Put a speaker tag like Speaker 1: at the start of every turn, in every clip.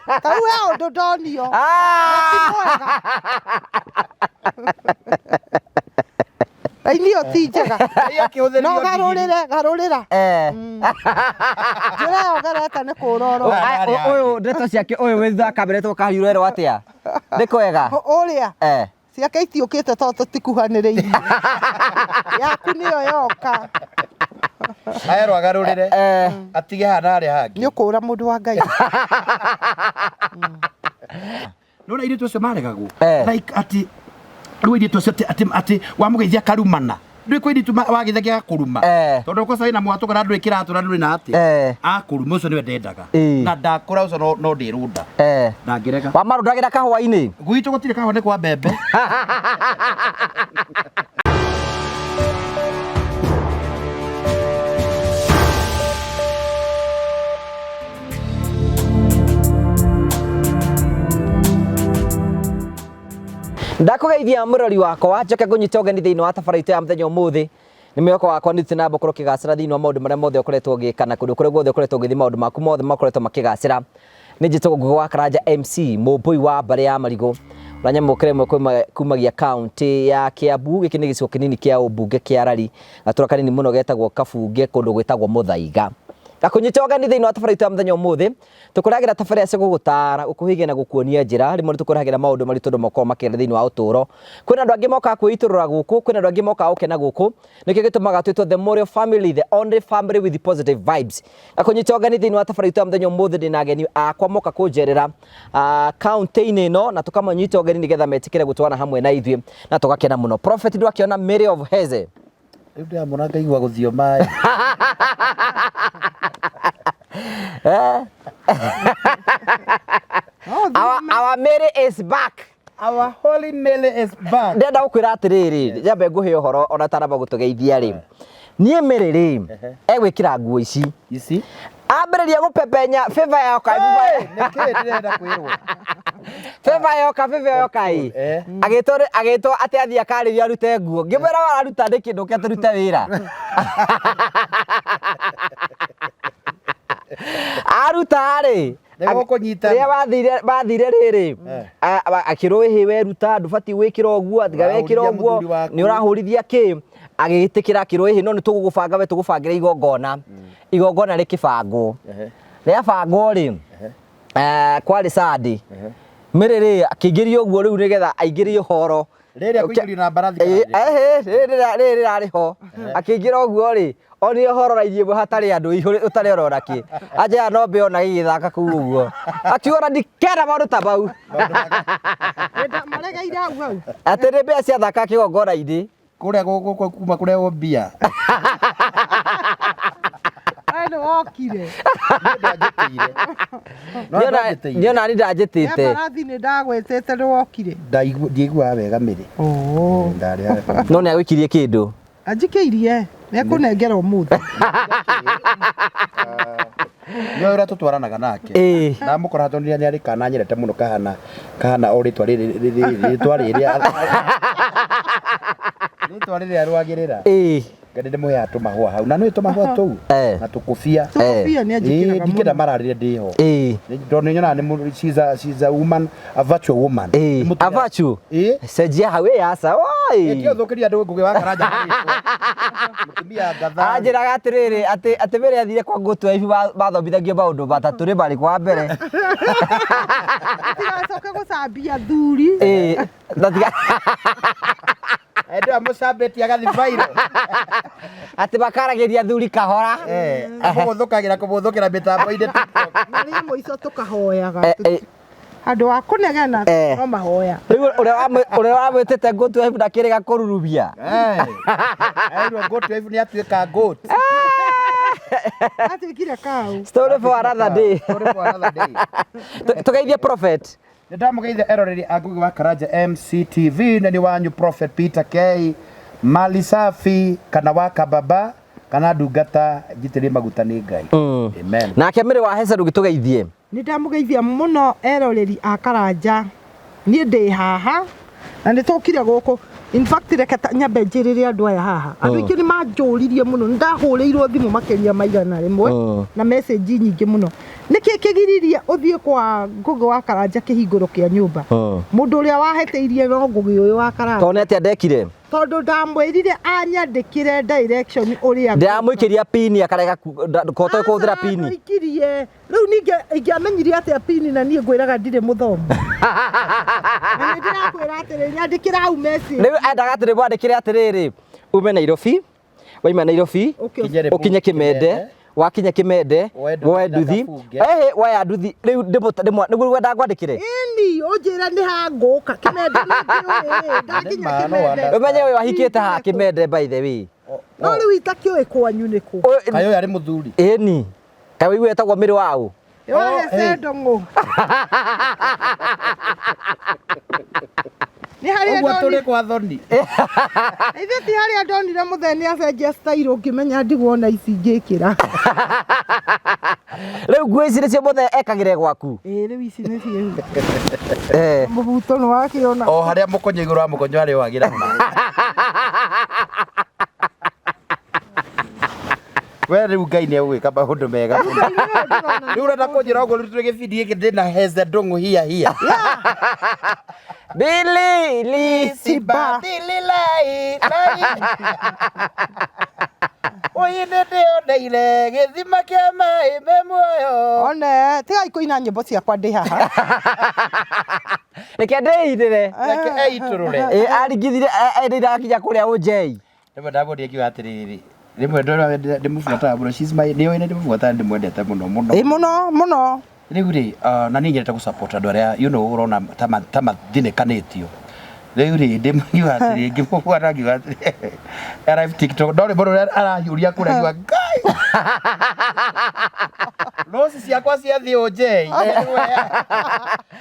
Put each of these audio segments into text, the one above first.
Speaker 1: Kau we undu ndonio. Ainio ti njega. No garurira. Njira ogareta ni kuroro.
Speaker 2: Uyu ndeto ciake uyu witha kabiretwo kahirwero atia. Ndikwega.
Speaker 1: Uria. Ciake itiukite to tutikuhaniriirie. Yaku niyo yoka.
Speaker 3: Ayero agarurire atige hana ari hangi.
Speaker 1: Ni ukura mundu wa Ngai.
Speaker 3: Nona iri tucio maregagu. Like ati rwiri tucio ati wamugeithia karumana. Ndui kwindi tu wagithagia kuruma. Tondu ko sai na mwato kana ndui kiratu na ndui na ati. Akuruma ucio niwe ndendaga. Na ndakura ucio no ndirunda. Ndangireka.
Speaker 2: Wa marundagira kahwa-ini.
Speaker 3: Gwitu gutire kahwa ni kwa bembe.
Speaker 2: Ndakugeithia murori wakwa njoke kunyita ugeni thiini wa tabarĩra ya muthenya umuthi ni mwĩhoko wakwa nĩ tũna mbũkũrũ kĩgacĩra thiini wa maũndũ marĩa mothe ũkoretwo ũgĩka kũndũ kũrĩa guothe ũkoretwo ũgĩthiĩ maũndũ maku mothe makoretwo makĩgacĩra nĩ njĩtagwo Ngũgĩ wa Karanja MC mũmbũi wa mbarĩ ya Marigũ ũrĩa nyamũkĩre ĩmwe kumagia kaunti ya Kiambu gĩkĩ nĩ gĩcigo kĩnini kĩa ũmbunge kĩa Rari gatũra kanini mũno getagwo Kabunge kũndũ gwĩtagwo Mũthaiga Gakunyita ugeni thiini wa tabarĩra ya muthenya umuthi tukuragira tabarĩra cia gũgũtara ũkũhigia na gũkuonia njĩra rimwe tukuragira maũndũ maritũ ndo moko makĩra thiini wa ũtũro kwĩna andũ angĩ moka kwĩitũrũra gũkũ kwĩna andũ angĩ moka gũkena gũkũ nĩkĩo gĩtũmaga twĩtwo the Morio family the only family with positive vibes gakunyita ugeni thiini wa tabarĩra ya muthenya umuthi ndina ageni akwa moka kũnjerera county-inĩ ĩno na tukamanyita ugeni nĩgetha metĩkĩre gũtwarana hamwe na ithuĩ na tugakena mũno prophet ndwakiona Mary of Heze
Speaker 3: ndio amona ngaigua guthio mai
Speaker 2: Our Mary is back.
Speaker 3: Our holy Mary is back.
Speaker 2: Ndenda gukwira atiriri jambe nguhe uhoro ona taraba gutugeithia ri nie Mary ri egwikira nguo ici ambĩrĩria gũpepenya favor yoka
Speaker 3: nĩkĩ ndĩrenda kwĩrwo
Speaker 2: favor yoka agĩtwo atĩ athia karĩria arute nguo ngĩmwĩra wararuta ndĩ kĩndũ kĩa tũrute wĩra aruta rĩ rĩrĩa bathire rĩrĩ akĩrwo we ruta ndũbatiĩ gwĩkĩra ũguo atiga wekĩra ũguo nĩ ũrahũrithia kĩ agĩtĩkĩra akĩrwo no nĩ tũgũgũbanga we tũgũbangĩra igongona rĩkĩbangwo rĩabangwo rĩ kwarĩ Sunday Mary rĩ akĩingĩria ũguo rĩu nĩgetha aingĩrie ũhoro
Speaker 3: rĩrĩa kũingĩrio na mbarathi
Speaker 2: rĩrĩ rarĩho akĩingĩra ũguo rĩ oni ũhororairie hatarĩ andũ ũtarĩ orora kĩ aja no mbe ona gĩgĩthaka kũu ũguo akiona ndikenda maũndũ ta bau
Speaker 1: maregeire hau
Speaker 2: atĩ nĩ mbĩa cia thaka kĩgongona-inĩ
Speaker 3: kũrĩa kuma kũrĩa mbia
Speaker 1: Ano okire
Speaker 2: niona ni ndanjĩtĩte
Speaker 1: mbarathi nĩ ndagwetete nĩwokire
Speaker 3: ndiigua wega Mary
Speaker 2: no nĩ agwĩkirie kĩndũ
Speaker 1: anjikĩirie nĩekũnengera ũmũthĩ
Speaker 3: nĩwe ũrĩa tũtwaranaga nake ndamũkora hatonire nĩ arĩ kana nyerete mũno kahana o rĩtwa rĩrĩa arwagĩrĩra ngende ndĩmũhe tũmahũa hau na nĩ tũmahũa tũu na tũkũbia ndikĩenda mararĩre ndĩho tondũ nĩnyonaga nĩ she's a woman, a virtual woman
Speaker 2: a virtue cenjia hau yasa
Speaker 3: kĩo thũkĩria andũ Ngũgĩ wa Karanja mũtumia ngatha
Speaker 2: anjĩraga atĩrĩrĩ atĩ Mary athire kwa ngũtũ ibi bathomithagio maũndũ matatũ rĩ barĩ kwa mbere
Speaker 1: tigacoke gũcambia thuri
Speaker 3: Endo amusambeti agathi viral
Speaker 2: ati bakaragĩria thuri kahora
Speaker 3: kũbũthũkĩra mĩtambo-inĩ TikTok
Speaker 1: na rĩmwe mũico tũkahoyaga andũ a kũnegena no mahoya
Speaker 2: rĩu ũrĩa wamwĩtĩte ngũtũ ibi ndakĩrĩga kũrurubia
Speaker 3: airwo ngũtũ ibi nĩ atuĩka goat
Speaker 1: atuĩkire kau
Speaker 2: story for another day tũgeithie prophet
Speaker 3: Ndamũgeithia eroreri a Ngũgĩ wa Karanja MCTV na ni wanyu Prophet Peter K mali safi kana waka baba kana ndungata njitĩrĩ maguta nĩ Ngai amen
Speaker 2: nake Mary wa Heze ndũgĩtũgeithie
Speaker 1: nĩ ndamũgeithia mũno eroreri a Karanja niĩ ndĩ haha na nĩ tũkire gũkũ in fact reke nyambe njĩrĩre andũ aya haha andũ aingĩ nĩ manjũririe mũno nĩ ndahũrĩirwo thimũ makĩria maigana rĩmwe na message nyingĩ mũno niki kigiririe uthie kwa Ngugi wa Karanja kihinguro kia nyumba mundu uria waheteirie no Ngugi uyu wa Karanja
Speaker 2: tonete andekire
Speaker 1: tondu ndamwirire anyandikire direction uria
Speaker 2: ndamuikiria pin akarega koto kuthira pin
Speaker 1: ikirie riu ninge ingiamenyire atia pin na nie ngwiraga ndire muthomu na ndirakwira atiri nyandikira au message
Speaker 2: riu endaga atiri bwandikire atiriri ume Nairobi waima Nairobi ukinye Kimende wakinya Kimende woe nduthi woya nduthi riu niguo wenda ngwandikire
Speaker 1: ini unjira ni ha nguka Kimende ndakinya Kimende
Speaker 2: umenye we wahikite ha Kimende by the way
Speaker 1: no riu itakioi kwanyu niku
Speaker 3: kayo yari muthuri
Speaker 2: eni kayo iwe etagwo miri wao
Speaker 1: yoe Sendongo ni hari
Speaker 3: ogwa turi kwa thoni
Speaker 1: ithe ti hari andonire mutheni acenjia style ngimenya ndigwo na ici ngikira
Speaker 2: riu nguo ici nicio muthe ekagire gwaku
Speaker 1: riu ici nicio mubuto no wakiona
Speaker 3: o haria mukonyo iguru wa mukonyo ari wagira we riu Ngai ni egwika maundu mega riu urenda kunjira uguo riu gibindi giki ndina heze ndungu hia
Speaker 2: Billy Lisiba
Speaker 3: Billy lai oye ndio ndeire githima kia mai memuoyo
Speaker 1: one tiga ikuina nyimbo ciakwa ndi haha
Speaker 2: reke ndeithire
Speaker 3: reke eiturure
Speaker 2: arigithire ndirakinya kuria unjei
Speaker 3: rimwe ndamuria kiuga atiriri rimwe ndimubuataga muno she's my niyo ine ndimubuataga ndimwendete muno
Speaker 1: muno
Speaker 3: riu ri na ni nyendete gusupport andu aria urona ta mathinekanitio riu ri ndimuiga atiri ngimubuata ngiuga atiri live TikTok ndori mundu arahiuria kuria ngiuga Ngai nosi ciakwa ciathi unjei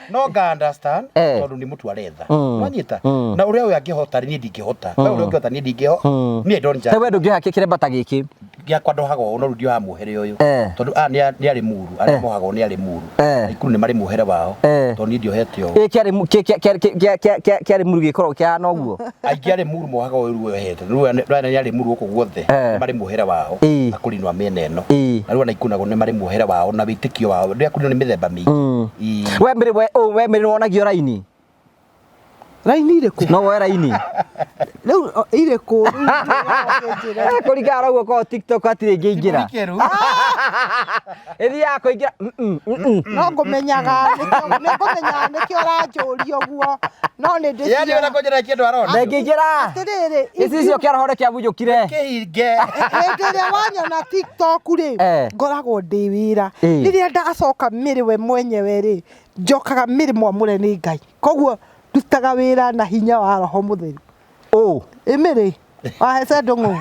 Speaker 3: no ga understand tondu ni mutu aretha wanyita na uria we angihota ni ndingihota we uria ungihota ni ndingiho ni don't judge
Speaker 2: we ndungiha kiremba giki
Speaker 3: giakwa ndohago uno ndio ha muhere uyu tondu ni ari muru ari mohago ni ari muru ikuru ni mari muhere wao tondu ni ndio hetio kiari muru gikorwo kiana uguo aingi ari muru mohago uyu hete ni ari muru uko guothe mari muhere wao akurinwa miena eno na riu na ikunago ni mari muhere wao na witikio wao ndio akurinwa ni mithemba mingi
Speaker 2: we mbere wonagio raini
Speaker 1: iriku
Speaker 2: no we raini
Speaker 1: riu iriku
Speaker 2: kurigara uguo ko TikTok atire ngiingira ethi yako ingira
Speaker 1: no ngumenyaga nikio ranjuria uguo no ni ndi
Speaker 3: yani ona konjera kindu arona
Speaker 2: ngiingira
Speaker 1: atiriri
Speaker 2: icio kiarahore kiabujukire
Speaker 3: kihinge
Speaker 1: ndire wanyona TikTok ri ngoragwo ndi wira riria ndacoka miri we mwenyewe ri njokaga miri mwamure ni Ngai koguo ndutaga wira na hinya wa roho mutheri imiri wahe Sendongo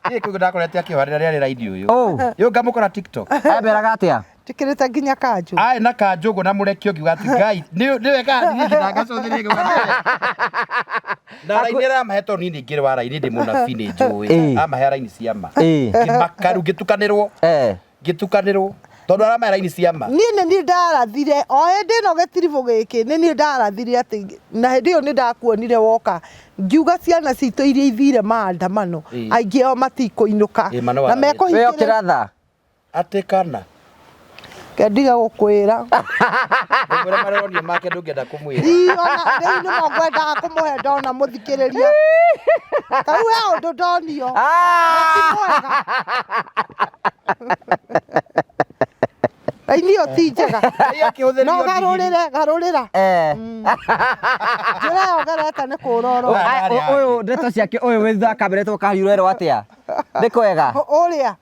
Speaker 3: ni kugo ndakorete akiharira ria radio uyu yo ngamukora TikTok
Speaker 2: aberaga atia
Speaker 1: tikirite nginya kanju
Speaker 3: ai na kanjugo na murekio ngiuga ati Ngai ni weka ni ndagacotherie ngiuga na rainira maheto nini ngire wa raini ndi munabii ni njui amahe raini ciama makaru gitukanirwo tondu arama raini ciama
Speaker 1: ni ndarathire o hindi no getirivo giki ni ndarathire ati na hindi yo ni ndakuonire woka ngiuga ciana citũ iria ithire maandamano aingi o matikuinuka na
Speaker 2: mekuhingĩra kiratha
Speaker 3: ati kana
Speaker 1: kendiga gukwira
Speaker 3: ngore maronio make ndungenda kumwira
Speaker 1: ona ni mo ngwendaga kumuhe ndona muthikiriria tau we undu ndonio Ainio ti njega no garurira njira yo gareta ni kuroro
Speaker 2: uyu ndeto ciake uyu witha kaberetwo kahirwero atia ndikwega
Speaker 1: uria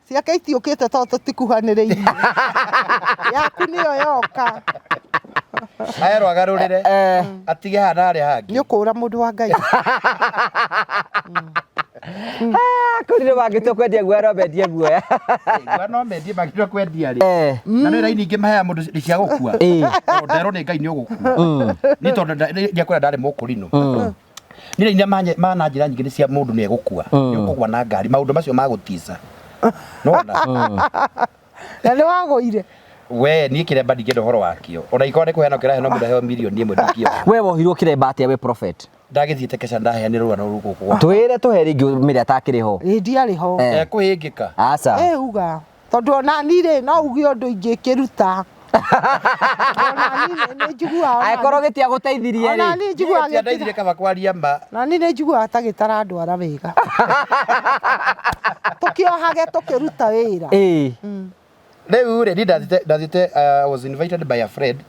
Speaker 1: ciake itiukite to tutikuhaniriirie yaku niyo yoka
Speaker 3: ayero agarurire atige hana ari hangi
Speaker 1: ni ukura mundu wa Ngai
Speaker 2: kurire bagitwo kwendia guoya bendie guoya
Speaker 3: no mendie bagitwo kwendia ri na no raini ingi mahea mundu cia gukua ndero ni Ngai ni ugukua ni tondu ndia kwenda ndari mukurino ni raini mana njira nyingi ni cia mundu ni egukua ni ukugwa na ngari maundu macio magutisa nona
Speaker 1: na ni wagoire
Speaker 3: we ni kiremba ndingenda horo wakio ona ikone kuhena kirahe no mundu heo milioni imwe ndikio
Speaker 2: we wohirwo kiremba atia we prophet
Speaker 3: ndagithiite kesha ndaheanirwo na ruko kwa
Speaker 2: twire tuheri ngi mire atakiriho
Speaker 1: ndiari ho
Speaker 3: kuhingika
Speaker 2: aca
Speaker 1: uga tondu ona ni ri no uge undu ingĩkĩruta
Speaker 2: Akorwo gĩtia gũteithirie
Speaker 1: ona ni njiguaga
Speaker 3: gĩteithire kaba kwaria ma
Speaker 1: na ni njiguaga ta gĩtarandwara wega tukiohage tukiruta wĩra
Speaker 3: Rĩu rĩ ndathite I was invited by a friend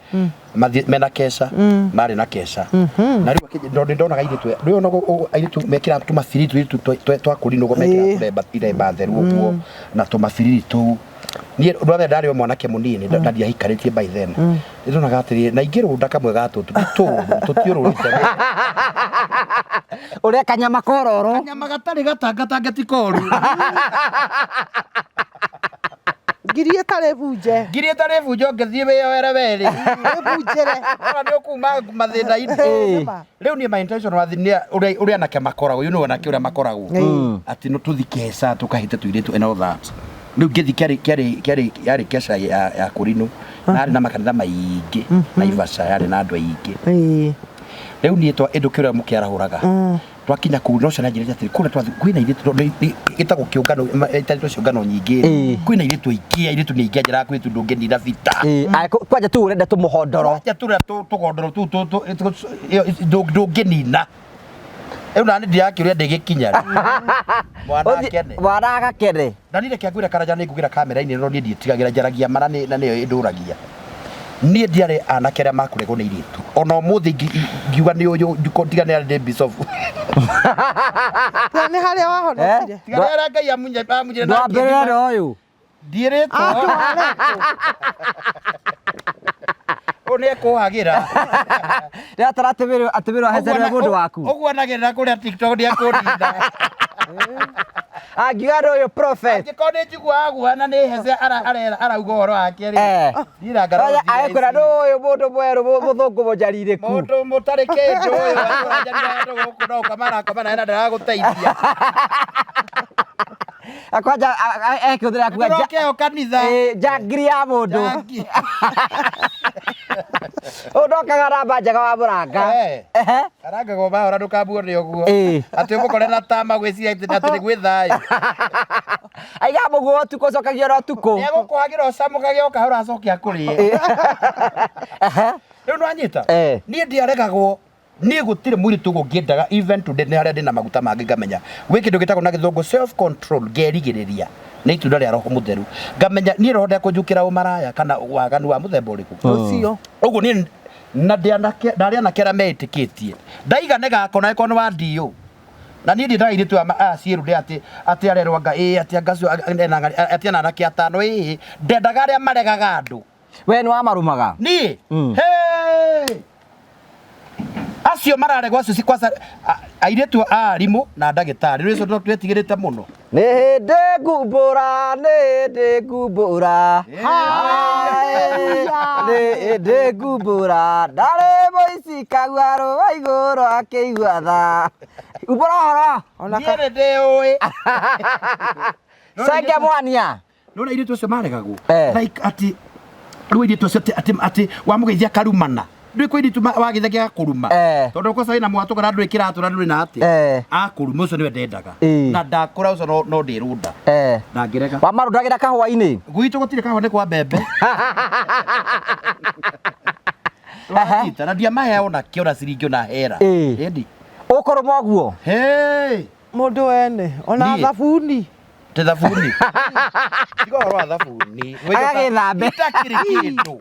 Speaker 3: mena Kesha marĩ na Kesha na rĩu ndonaga airĩtu mekĩra tũmabiriti twa kũrinũgwo mekĩra iremba theru ũguo na tũmabiriti tũu niĩ rwathe ndarĩ o mwanake mũnini na ndiahikarĩtie by then nĩndonaga atĩrĩ na ingĩrũnda kamwe ga tũtiũrũrĩte
Speaker 2: ũrĩa kanyama kororo
Speaker 3: kanyama gatarĩ gatanga tikoru
Speaker 1: Ngiri ĩtarĩ bunje
Speaker 3: ngĩthiĩ wĩyoere werĩ
Speaker 1: bunjere
Speaker 3: ona nĩ ũkuma mathĩna-inĩ rĩu niĩ my intention wathi ũrĩa anake makoragwo you know anake ũrĩa makoragwo atĩ no tũthi Kesha tũkahĩte tũirĩtu and all that rĩu ngĩthi yarĩ Kesha ya kũrinũ na arĩ na makanitha maingĩ Naivasha yarĩ na andũ aingĩ rĩu niĩ ĩndũ kĩrĩa mũkĩarahũraga twakinya kuu no ciana njĩrĩte atĩrĩ kũrĩa twathi kwĩna airĩtu gĩtagwo kĩũngano itarĩ ciũngano nyingĩ kwĩna airĩtu aingĩ airĩtu nĩ aingĩ njĩra kwĩ ndũngĩnira bita
Speaker 2: kwanja tu ũrenda tũmũhondoro
Speaker 3: kwanja tũgondoro ndũngĩnina rĩu nani ndirakĩũria ndĩgĩkinya
Speaker 2: mwana agakere
Speaker 3: na niĩ reke ngwĩre Karanja nĩ ngũgĩra kamera-inĩ no niĩ ndiĩtigagĩra njaragia mana na nĩyo ĩndũragia niĩ ndiarĩ anake arĩa makũregwo nĩ airĩtu ona ũmũthĩ ngiuga nĩ ũyũ tiganĩra ndĩ Bishop
Speaker 1: nĩ harĩa wahonokire
Speaker 3: tiganĩra Ngai amunyire
Speaker 2: na ndwambĩrĩra ũyũ
Speaker 3: ndiĩrĩtwo nĩ ekũhagĩra
Speaker 2: rĩrĩa ataratĩmĩrwo hecerere mũndũ waku
Speaker 3: ũguo anagĩrĩra kũrĩa TikTok nĩekũrinda
Speaker 2: angiuga ndũ ũyũ prophet
Speaker 3: angĩkorwo nĩ njiguaga guana nĩ hece arauga ũhoro wake rĩ
Speaker 2: agĩkwĩra ndũ ũyũ mũndũ mwerũ mũthũngũ mũnjarirĩku
Speaker 3: mũndũ mũtarĩ kĩndũ ũyũ gũkũ no kamarakomana hena ndaragũteithia
Speaker 2: kwanja ekĩhũthĩra
Speaker 3: kuga kanitha
Speaker 2: njangiri ya mũndũ ndokaga namba njega wa mũranga arangagwo mahora ndũkambuone ũguo atĩ ũmũkore na tama gwĩciria atĩ nĩ gwĩ thayũ aiga mũguo ũtukũ ũcokagio na ũtukũ
Speaker 3: nĩegũkũhagĩra ũcamũkage o kahora acoke akũrĩe rĩu nĩwanyita niĩ ndiaregagwo niĩ gũtirĩ mũirĩtu ũguo ngĩendaga even today nĩ harĩa ndĩna maguta mangĩ ngamenya gwĩ kĩndũ gĩtagwo na gĩthũngũ self control ngerigĩrĩria nĩ itunda rĩa roho mũtheru ngamenya niĩ roho ndekũnjũkĩra ũmaraya kana waganu wa mũthemba ũrĩkũ ũcio ũguo niĩ na ndarĩ anake arĩa metĩkĩtie ndaiga nĩ gakona ĩkorwo nĩ wa ndiũ na niĩ ndiendaga airĩtu ciĩrunde atĩ arerwo anga atĩ angacio atĩ ana anake atano ndendaga arĩa maregaga andũ
Speaker 2: we nĩ wamarumaga
Speaker 3: niĩ acio mararegwo acio kwanza airĩtu arimũ na ndagĩtarĩ rĩu icio twetigĩrĩte mũno
Speaker 2: nĩ hĩndĩ ngumbũra nĩ hĩndĩ ngumbũra ndarĩ mũici kagua rũa igũrũ akĩigua tha umbũra ũhoro
Speaker 3: niĩ nĩ ndĩũĩ
Speaker 2: cenge mwania
Speaker 3: nona airĩtu acio maregagwo like atĩ rĩu airĩtu acio atĩ wamũgeithia karumana ndui kwĩritu wagithagia kũruma tondu kwa saina mwatu kana ndui kiratu na ndui na ati akũruma ucio niwe ndendaga na ndakũra ucio no ndirunda na ngireka
Speaker 2: wa maru ndagira kahwa-inĩ
Speaker 3: gwitũ gũtirĩ kahwa nĩ kwa mbembe ita na ndia mahe ona kiora ciringi ona hera endi
Speaker 2: ũkũrũma ũguo
Speaker 1: mũndũ wene ona thabuni
Speaker 3: te thabuni tiga ũhoro wa thabuni
Speaker 2: agagĩthambe
Speaker 3: itakĩrĩ kĩndũ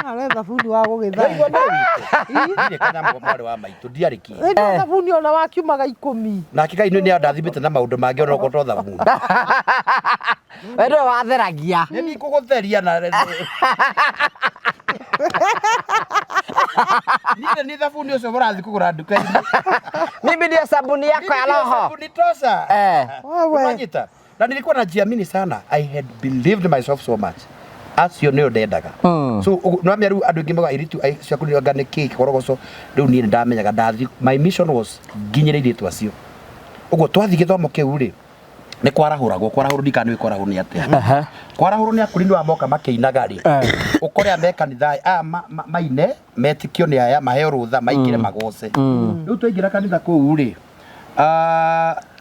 Speaker 1: ale thabuni wa gũgĩthamba
Speaker 3: ndirĩ kana mwarĩ wa maitũ ndiarĩ kĩ
Speaker 1: thabuni ona wakiumaga 10
Speaker 3: na kika ino nĩ andathimĩte na maũndũ mangĩ ona ũkotwo thabuni
Speaker 2: we ndũwe watheragia
Speaker 3: nĩ kũgũtheria na ni thabuni ũcio mũrathi kũgũra nduka-inĩ
Speaker 2: mimi ndio sabuni yako ya roho
Speaker 3: sabuni tosha unanyita na nilikuwa najiamini sana I had believed myself so much acio nĩ ndendaga so no amia rĩu andũ aingĩ moga iritu ciaku nĩ organic korogoco rĩu niĩ ndamenyaga ndathi my mission was nginyĩrĩire tu acio ũguo twathi gĩthomo kĩu rĩ nĩ kwarahũragwo ndikani kwarahũrwo nĩ atĩa kwarahũrwo nĩ akũrinĩ wa moka makĩinaga rĩ ũkore amekanitha maine metikio nĩ aya maheo rũtha maingĩre magoce rĩu twaingĩra kanitha kũu rĩ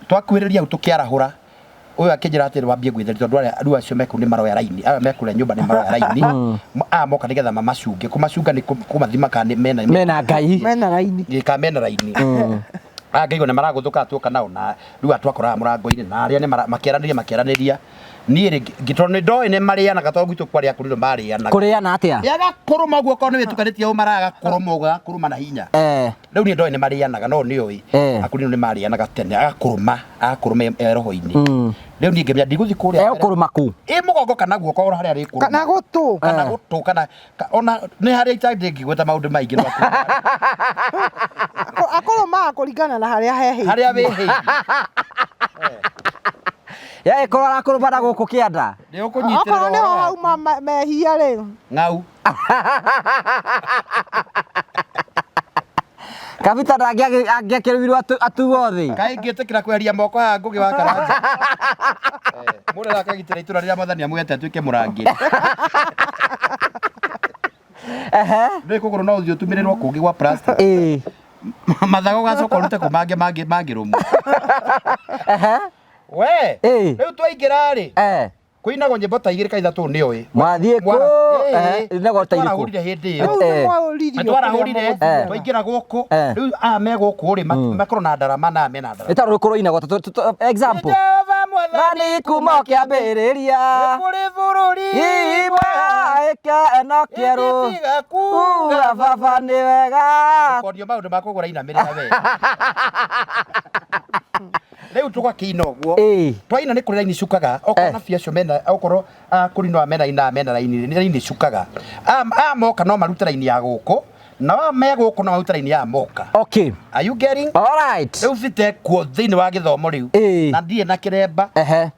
Speaker 3: twakuhĩrĩria tũkĩarahũra uyu akinjira atiri wambie gwitheri tondu aria acio meku ni maroya raini aya mekure nyumba ni maroya raini moka nigetha mamacunge kumacunga ni kumathima kana
Speaker 2: mena ngai
Speaker 1: mena raini
Speaker 3: ka mena raini ngaigo ni maraguthuka atuka nao na riu atwakoraga murango-ini na aria ni makieraniria niä ngä tondå nä ndoä nä marĩanaga tondå gwitå kwarä akå rä marĩanaga
Speaker 2: kũrĩana atĩa
Speaker 3: agakå rå ma å guo korwo nä wä tukanä tie å maraga kå rå ma å gakå rå ma na hinya rä u nä ndoä nä marĩanaga no nä å ä akå rä nä marĩanaga tene agakå rå ma roho-inä rä u niä ngä menya ndigå thi kå rä a
Speaker 2: egå kå rå maku
Speaker 3: ä må gongo kana guoko ora harä a rä kå
Speaker 1: kana
Speaker 3: gå kana ona nä harä a itandä ngä gweta maå ndå maingä
Speaker 1: akå rå maga kå ringana na harä a hehä
Speaker 3: harä a wä hä
Speaker 2: ya ĩkorwo arakũrũmana gũkũ kĩanda
Speaker 1: okorwo nĩho hauma mehia rĩ
Speaker 3: ng'au
Speaker 2: kabita angĩakĩrũirwo atuo thĩ
Speaker 3: kaĩ ngĩtĩkĩra kweheria moko haha ngũgĩ wa karanja mũndũ akagitĩra itũra rĩrĩa mwathani amwĩte atuĩke mũrangĩri ndĩ kũgũrũ no ũthiĩ ũtumĩrĩrwo kũngĩ gwa plastic mathago gacoka ũrute kũ mangĩrũmu we rĩu twaingĩra rĩ kũinagwo nyĩmbo ta igĩrĩ ka ithatũ nĩ ũĩ
Speaker 2: mwathiĩ kũ inagwo ta irĩkũ
Speaker 3: twarahũrire hĩndĩ ĩyo twarahũrire twaingĩra gũkũ rĩu aya me gũkũ rĩ makorwo na ndarama na mena ndarama
Speaker 2: ĩtarũ rĩkorwo inagwo example Mwathani kuma kĩambĩrĩria
Speaker 3: kũrĩ bũrũri
Speaker 2: imwe ĩkeno kĩerũ kuga baba nĩ wega
Speaker 3: ũkonio maũndũ ma kũgũra inamĩrĩra we rĩu tũgakĩina ũguo twaina nĩ kũrĩ raini cukaga okorwo na biacio mena okorwo kũri no mena ina mena raini cukaga moka no marute raini ya gũkũ na me gũkũ no marute raini ya moka
Speaker 2: okay
Speaker 3: are you getting
Speaker 2: all right
Speaker 3: rĩu bite kuo thĩinĩ wa gĩthomo rĩu na ndirĩ na kĩremba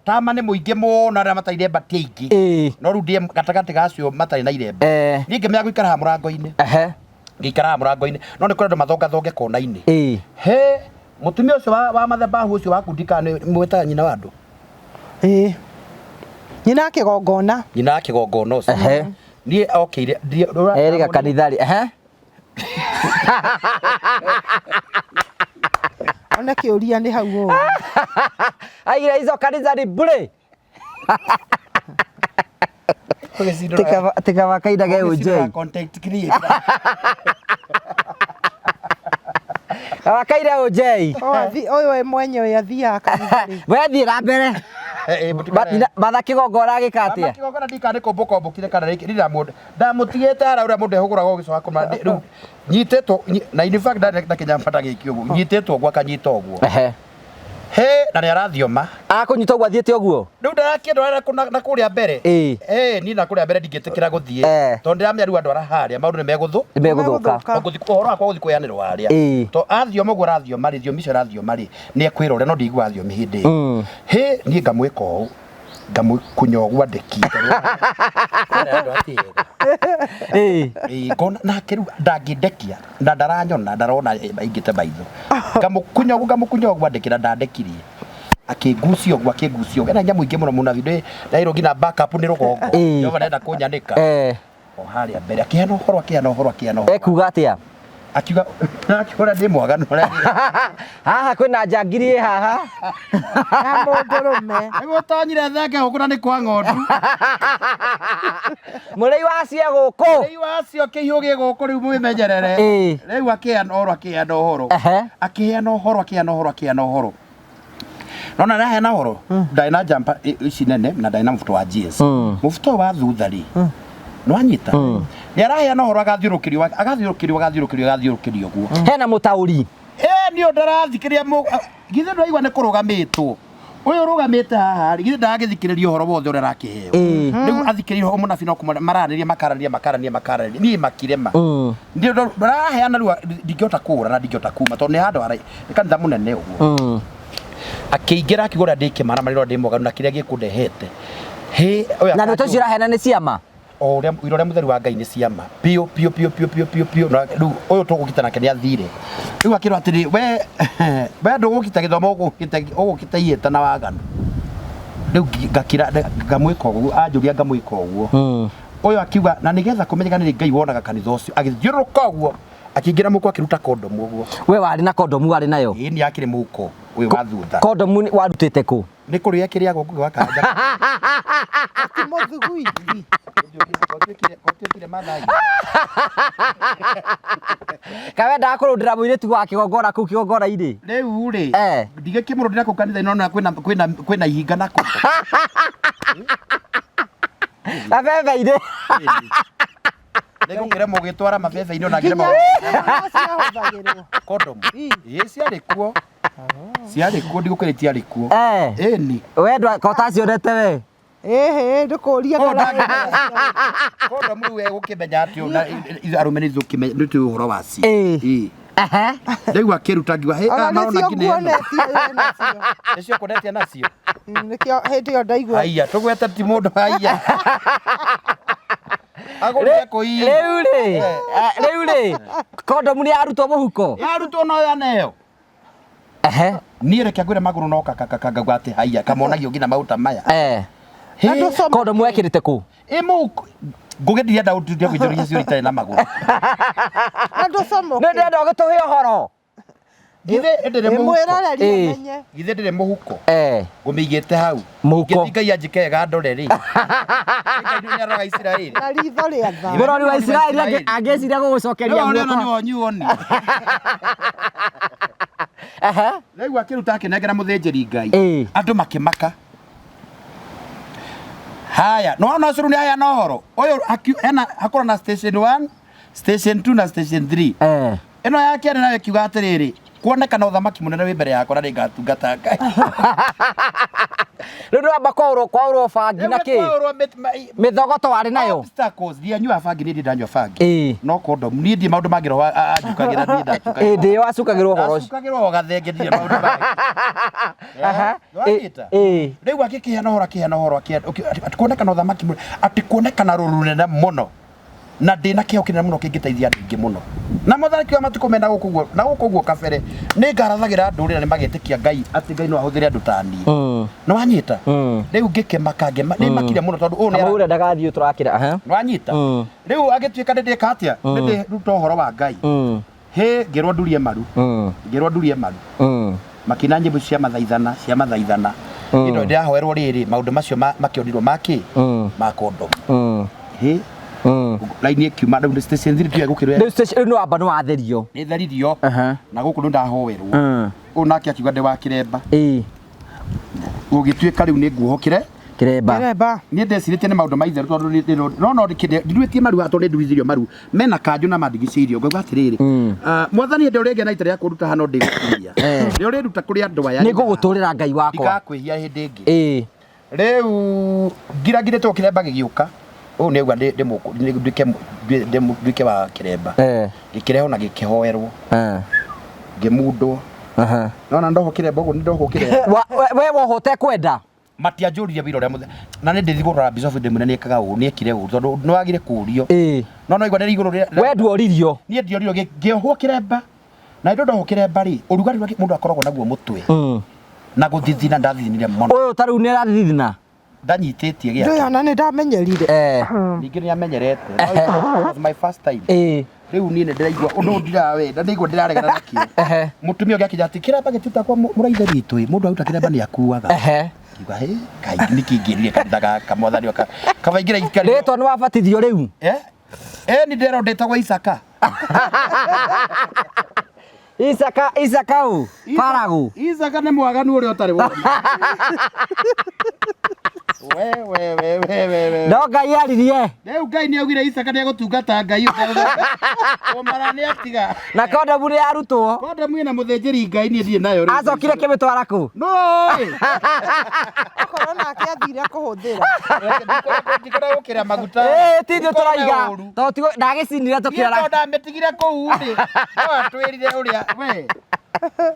Speaker 3: tama nĩ mũingĩ mũno arĩa matarĩ iremba ti aingĩ no rĩu ndĩ gatagatĩ gacio matarĩ na iremba niĩ ngĩmenya gũikara haha mũrango-inĩ ngĩikara haha mũrango-inĩ no nĩ kũrĩ andũ mathongathonge kona-inĩ mutumia ucio wa mathabahu ucio wa kundika ni mwetaga nyina wa andu
Speaker 1: nyina kĩgongona
Speaker 3: ucio nie okire
Speaker 2: eriga kanithari
Speaker 1: ona kĩũria nĩ hau ũũ
Speaker 2: aira hizo kanithari bure tika wakaidage uje
Speaker 3: content creator
Speaker 2: wakaire ujei
Speaker 1: ũyũ mwenyewe athiaga kanithari
Speaker 2: we thiĩra mbere matha kĩgongona gĩka atĩa
Speaker 3: kĩgongona ndikane kombokire kana rĩrĩa mũndũ ndamũtigĩte ara ũrĩa mũndũ ehũgũraga ũgĩcoka kũma rĩu nyitĩtwo na in fact na kĩnyambata gĩkĩ ũguo nyitĩtwo ũguo akanyita ũguo na nĩ arathioma
Speaker 2: akũnyita ũguo athiĩte ũguo
Speaker 3: rĩu ndarakĩenda na kũrĩa mbere niĩ na kũrĩa mbere ndingĩtĩkĩra gũthiĩ tondũ ndĩramenya rĩu andũ arĩa maũndũ nĩ
Speaker 2: megũthũka
Speaker 3: ũhoro wakwa gũthiĩ kũheanĩrwo harĩa to athioma ũguo arathioma rĩ thiomi icio arathioma rĩ nĩ ekwĩra ũrĩa no ndĩiguaga thiomi hĩndĩ ĩyo niĩ ngamwĩka ũũ ngamũkunya ũguo andĩki nake rĩu ndangĩndekia na ndaranyona ndarona aingĩte maitho ngamũkunya ũguo andĩkĩra ndandekirie akĩngucia ũguo ena nyamũ ingĩ mũno video nairwo nginya backup nĩ rũgongo yova nenda kũnyanĩka o harĩa mbere akĩheana ũhoro
Speaker 2: ekuga atĩa
Speaker 3: akiuga ũrĩa ndĩ mwaganu
Speaker 2: haha kwĩna njangiri haha
Speaker 1: na mũndũrũme
Speaker 3: nĩgũtonyire thenge gũkũ na nĩ kwa ng'ondu
Speaker 2: mũrĩi wacio
Speaker 3: kĩhiũ gĩ gũkũ rĩu mwĩmenyerere rĩu akĩheana ũhoro nona naheana ũhoro ndarĩ na jampa ici nene na ndarĩ na mũbuto wa jeans mũbuto wa thutha rĩ nwanyita nĩ araheana ũhoro agathiũrũkĩrio ũguo
Speaker 2: hena mũtaũri
Speaker 3: nĩ ũndũ arathikĩrĩria githĩ ndwaigua nĩ kũrũgamĩtwo ũyũ ũrũgamĩte haha githĩ ndagĩthikĩrĩria ũhoro wothe ũrĩa arakĩheo rĩu athikĩrĩria ũhoro mũnabi no maranĩria niĩ makirema nĩ ũndũ araheana rĩu ndingĩhota kũũra na ndingĩhota kuma tondũ nĩ handũ nĩ kanitha mũnene ũguo akĩingĩra akĩgũra ndĩ kĩmaramari no ndĩ mwaganu na kĩrĩa gĩkũndehete
Speaker 2: na ndeto icio ũraheana nĩ ciama
Speaker 3: ũrĩa mũtheru wa Ngai nĩ ciama piũ na rĩu ũyũ tũgũkita nake nĩ athire rĩu akĩrwo atĩrĩ we ndũgũkita gĩthomo ũgũkita iyĩta na waganu rĩu ngakira ngamwĩka ũguo anjũria ngamwĩka ũguo ũyũ akiuga na nĩgetha kũmenyeka nĩ Ngai wonaga kanitha ũcio agĩthiũrũrũka ũguo akĩingĩra mũko akĩruta kondomu ũguo
Speaker 2: we warĩ na kondomu warĩ nayo
Speaker 3: nĩ akĩrĩ mũko uyu wa thutha
Speaker 2: condom warutite ku
Speaker 3: ni kuria kiria goku gwakanja
Speaker 1: Ati muthugui.
Speaker 3: Kotuikire mathai
Speaker 2: kawe ndakurundira muiritu wa kigongora ku kigongora iri
Speaker 3: riu ri ndigikimurundira ku kanitha ino na kwina ihinga nako
Speaker 2: abebe ire
Speaker 3: Nego ngire mugitwara mabebe ino na ngire condom ciarĩ kuo ciarĩ kuo ndigũkĩrĩ tiarĩ kuo ĩni
Speaker 2: wendwa kotacionete we
Speaker 1: ndũkũria kana
Speaker 3: condom rĩu egũkĩmenya atĩ arũme nĩ tũĩ ũhoro wacio rĩu akĩruta ngiuga marona nginya nĩcio kuonetie nacio
Speaker 1: nĩkĩo hĩndĩ ĩyo ndaigua
Speaker 3: haiya tũgwete ti mũndũ haiya
Speaker 2: rĩu rĩ condom nĩ yarutwo mũhuko
Speaker 3: yarutwo no yaneyo niĩ reke ngwĩre magũrũ no kakakakagwa atĩ haiya kamonagio nginya maguta maya
Speaker 2: condom wekĩrĩte kũ
Speaker 3: mũhuko ngũgĩndirenda ũtuĩke kũnjũria ciũria itarĩ na magũrũ
Speaker 2: nĩ ndĩrenda ũgĩtũhe ũhoro
Speaker 1: mwĩrorerie menye
Speaker 3: githĩ ndĩrĩ mũhuko ngũmĩigĩte hau
Speaker 2: mũhuko
Speaker 3: Ngai anjikega ndore rĩ Ngai nĩ aroga Isiraeli
Speaker 1: na ritho rĩa tha
Speaker 2: mũrori wa Isiraeli angĩciria gũgũcokeria
Speaker 3: guoko nĩ wonyuoni rĩu akĩruta akĩnengera mũthĩnjĩri Ngai andũ makĩmaka haya no curu nĩ haya no horo ũyũ ena hakorwo na station 1 station 2 na station 3 ĩno yake nĩ nayo kiuga atĩrĩrĩ kuonekana ũthamaki mũnene wĩ mbere yakwa na nĩngatungata Ngai
Speaker 2: rĩu nĩwamba kwaũrwo bangi na kĩ mĩthogoto warĩ nayo
Speaker 3: obstacles ndianyua bangi nĩ ndanyua bangi no condom niĩ ndie maũndũ mangĩro anjukagĩra niĩ ndacukagĩra
Speaker 2: ndĩ wacukagĩrwo ũhoro ũcio
Speaker 3: acukagĩrwo o gathenge ndirĩ maũndũ mangĩ rĩu akĩkĩheana ũhoro atĩ kuonekana ũthamaki atĩ kuonekana rũru rũnene mũno na ndĩna kĩheo kĩnene mũno kĩngĩteithia andũ aingĩ mũno na mũthaki wa matukũ mena gũkũ guo kabere nĩ ngarathagĩra ndũrĩrĩ nĩ magetĩkia Ngai atĩ Ngai no ahũthĩre andũ ta niĩ nĩ wanyita rĩu ngĩkĩmaka nĩ makire mũno tondũ
Speaker 2: ũrĩa ndagathiĩ tũrakĩra
Speaker 3: nĩ wanyita rĩu agĩtuĩka ndĩka atĩa ndĩruta ũhoro wa Ngai ngĩrwo ndurie maru makina nyĩmbo cia mathaithana indo ndĩrahoerwo rĩrĩ maũndũ macio makĩonirwo ma condom laini kiuma rĩu station 3 tu gũkĩrwo
Speaker 2: rĩu nĩ wamba nĩ watherio
Speaker 3: nĩ theririo na gũkũ nĩ ndahoerwo ũũ nake akiuga ndĩ wa kĩremba ũgĩtuĩka rĩu nĩ nguohokire
Speaker 2: kĩremba
Speaker 3: niĩ ndecirĩtie nĩ maũndũ maitherũ tondũ no ndiruĩtie maru hato nĩ nduithirio maru mena kanjũ na mandigicĩirio ngauga atĩrĩrĩ mwathani hĩndĩ ũrĩa ngena itarĩ ya kũruta hano ndĩgũkuria nĩ ũrĩruta kũrĩ andũ aya
Speaker 2: nĩ ngũgũtũrĩra Ngai wakwa
Speaker 3: ndigakwĩhia hĩndĩ ĩngĩ rĩu ngiragirĩtwo kĩremba gĩgĩũka ũũ nĩgua nduĩke wa kĩremba gĩkĩrehwo na gĩkĩhoerwo ngĩmundwo nona ndoho kĩremba ũguo nĩ ndoho kĩremba
Speaker 2: we woho ũtekwenda
Speaker 3: matianjũrire wĩra ũrĩa na nĩ ndĩthi gũrora Bishop ndĩmwĩre nĩ ekaga ũũ nĩ ekire ũũ tondũ nĩ wagire kũũrio no igua nĩ igũrũ
Speaker 2: we nduoririo
Speaker 3: niĩ ndiorirwo ngĩohwo kĩremba na indo ndoho kĩremba rĩ ũrugarĩ ũrĩa mũndũ akoragwo naguo mũtwe na gũthithina ndathithinire mũno
Speaker 2: ũyũ ta rĩu nĩ arathithina
Speaker 3: ndanyitĩtie gĩake
Speaker 1: ndio na nĩ ndamenyerire
Speaker 3: ningĩ nĩ amenyerete my first time rĩu niĩ nĩ ndĩraigua ũndũ ndirawenda nĩigua ndĩraregana nakĩo mũtumia ũngĩ akĩnjĩra atĩ kĩremba gĩtuĩka kwa mũraithe witũ mũndũ aruta kĩremba nĩ akuaga kiuga Ngai nĩ kĩingĩrire kanitha gaka mwathani kabaingĩra
Speaker 2: rĩtwa nĩ wabatithio rĩu
Speaker 3: nĩ ndĩrona ndĩtagwo
Speaker 2: Isaka ũ Paragu
Speaker 3: Isaka nĩ mwaganu ũrĩa ũtarĩ wona
Speaker 2: no Ngai aririe
Speaker 3: rĩu Ngai nĩ augire Isaka nĩ egũtungata Ngai ũmara nĩ atiga
Speaker 2: na condom nĩ yarutwo
Speaker 3: condom ĩna mũthĩnjĩri Ngai niĩ ndirĩ nayo
Speaker 2: acokire kĩmĩtwara kũ
Speaker 3: no
Speaker 1: akorwo nake athire kũhũthĩra
Speaker 3: ndikora gũkĩra maguta
Speaker 2: tithio tũraiga tondũ ndagĩcinire tũkĩara
Speaker 3: ndamĩtigire kũu rĩ no atwĩrire ũrĩa we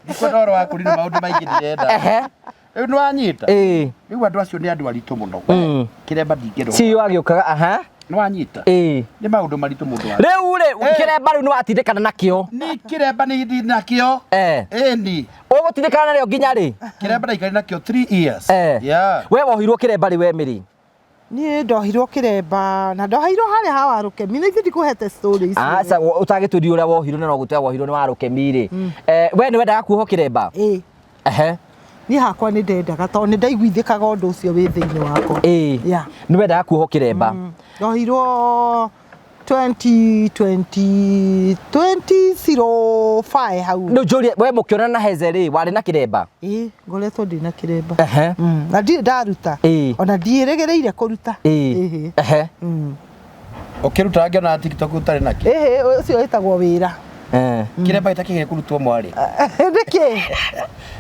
Speaker 3: ndikona ũhoro wa kũrina maũndũ maingĩ ndĩrenda rĩu nĩ wanyita rĩu andũ acio nĩ andũ aritũ mũno kĩremba ndingĩrwo
Speaker 2: ciyo agĩũkaga
Speaker 3: nĩ wanyita nĩ maũndũ maritũ mũndũ wa
Speaker 2: rĩu rĩ kĩremba rĩu nĩ watindĩkana nakĩo
Speaker 3: nĩ kĩremba nĩ nakĩo ĩni
Speaker 2: ũgũtindĩkana narĩo nginya rĩ
Speaker 3: kĩremba ndaikarĩ nakĩo 3 years
Speaker 2: we wohirwo kĩremba rĩ we Mĩrĩ
Speaker 1: niĩ ndohirwo kĩremba na ndohirwo harĩa ha Warũkemi nĩ ndikũhete story icio
Speaker 2: ũtagĩtũria ũrĩa wohirwo na no gũtwa wohirwo nĩ Warũkemi rĩ we nĩ wendaga kuohwo kĩremba
Speaker 1: Niĩ hakwa nĩ ndendaga tondũ nĩ ndaiguithĩkaga ũndũ ũcio wĩ thĩinĩ wakwa.
Speaker 2: Nĩ wendaga kuohwo kĩremba.
Speaker 1: Ndohirwo 2005 hau.
Speaker 2: No njũrie we mũkĩonana na Heze rĩ warĩ na kĩremba?
Speaker 1: Ngoretwo ndĩ na kĩremba. Na ndirĩ ndaruta. Ona ndiĩrĩgĩrĩire kũruta.
Speaker 3: Ũkĩruta ngĩona TikTok ũtarĩ nakĩ?
Speaker 1: Ũcio wĩtagwo wĩra.
Speaker 3: Kĩremba gĩtakĩgĩ kũrutwo mwarĩ.
Speaker 1: Nĩkĩ?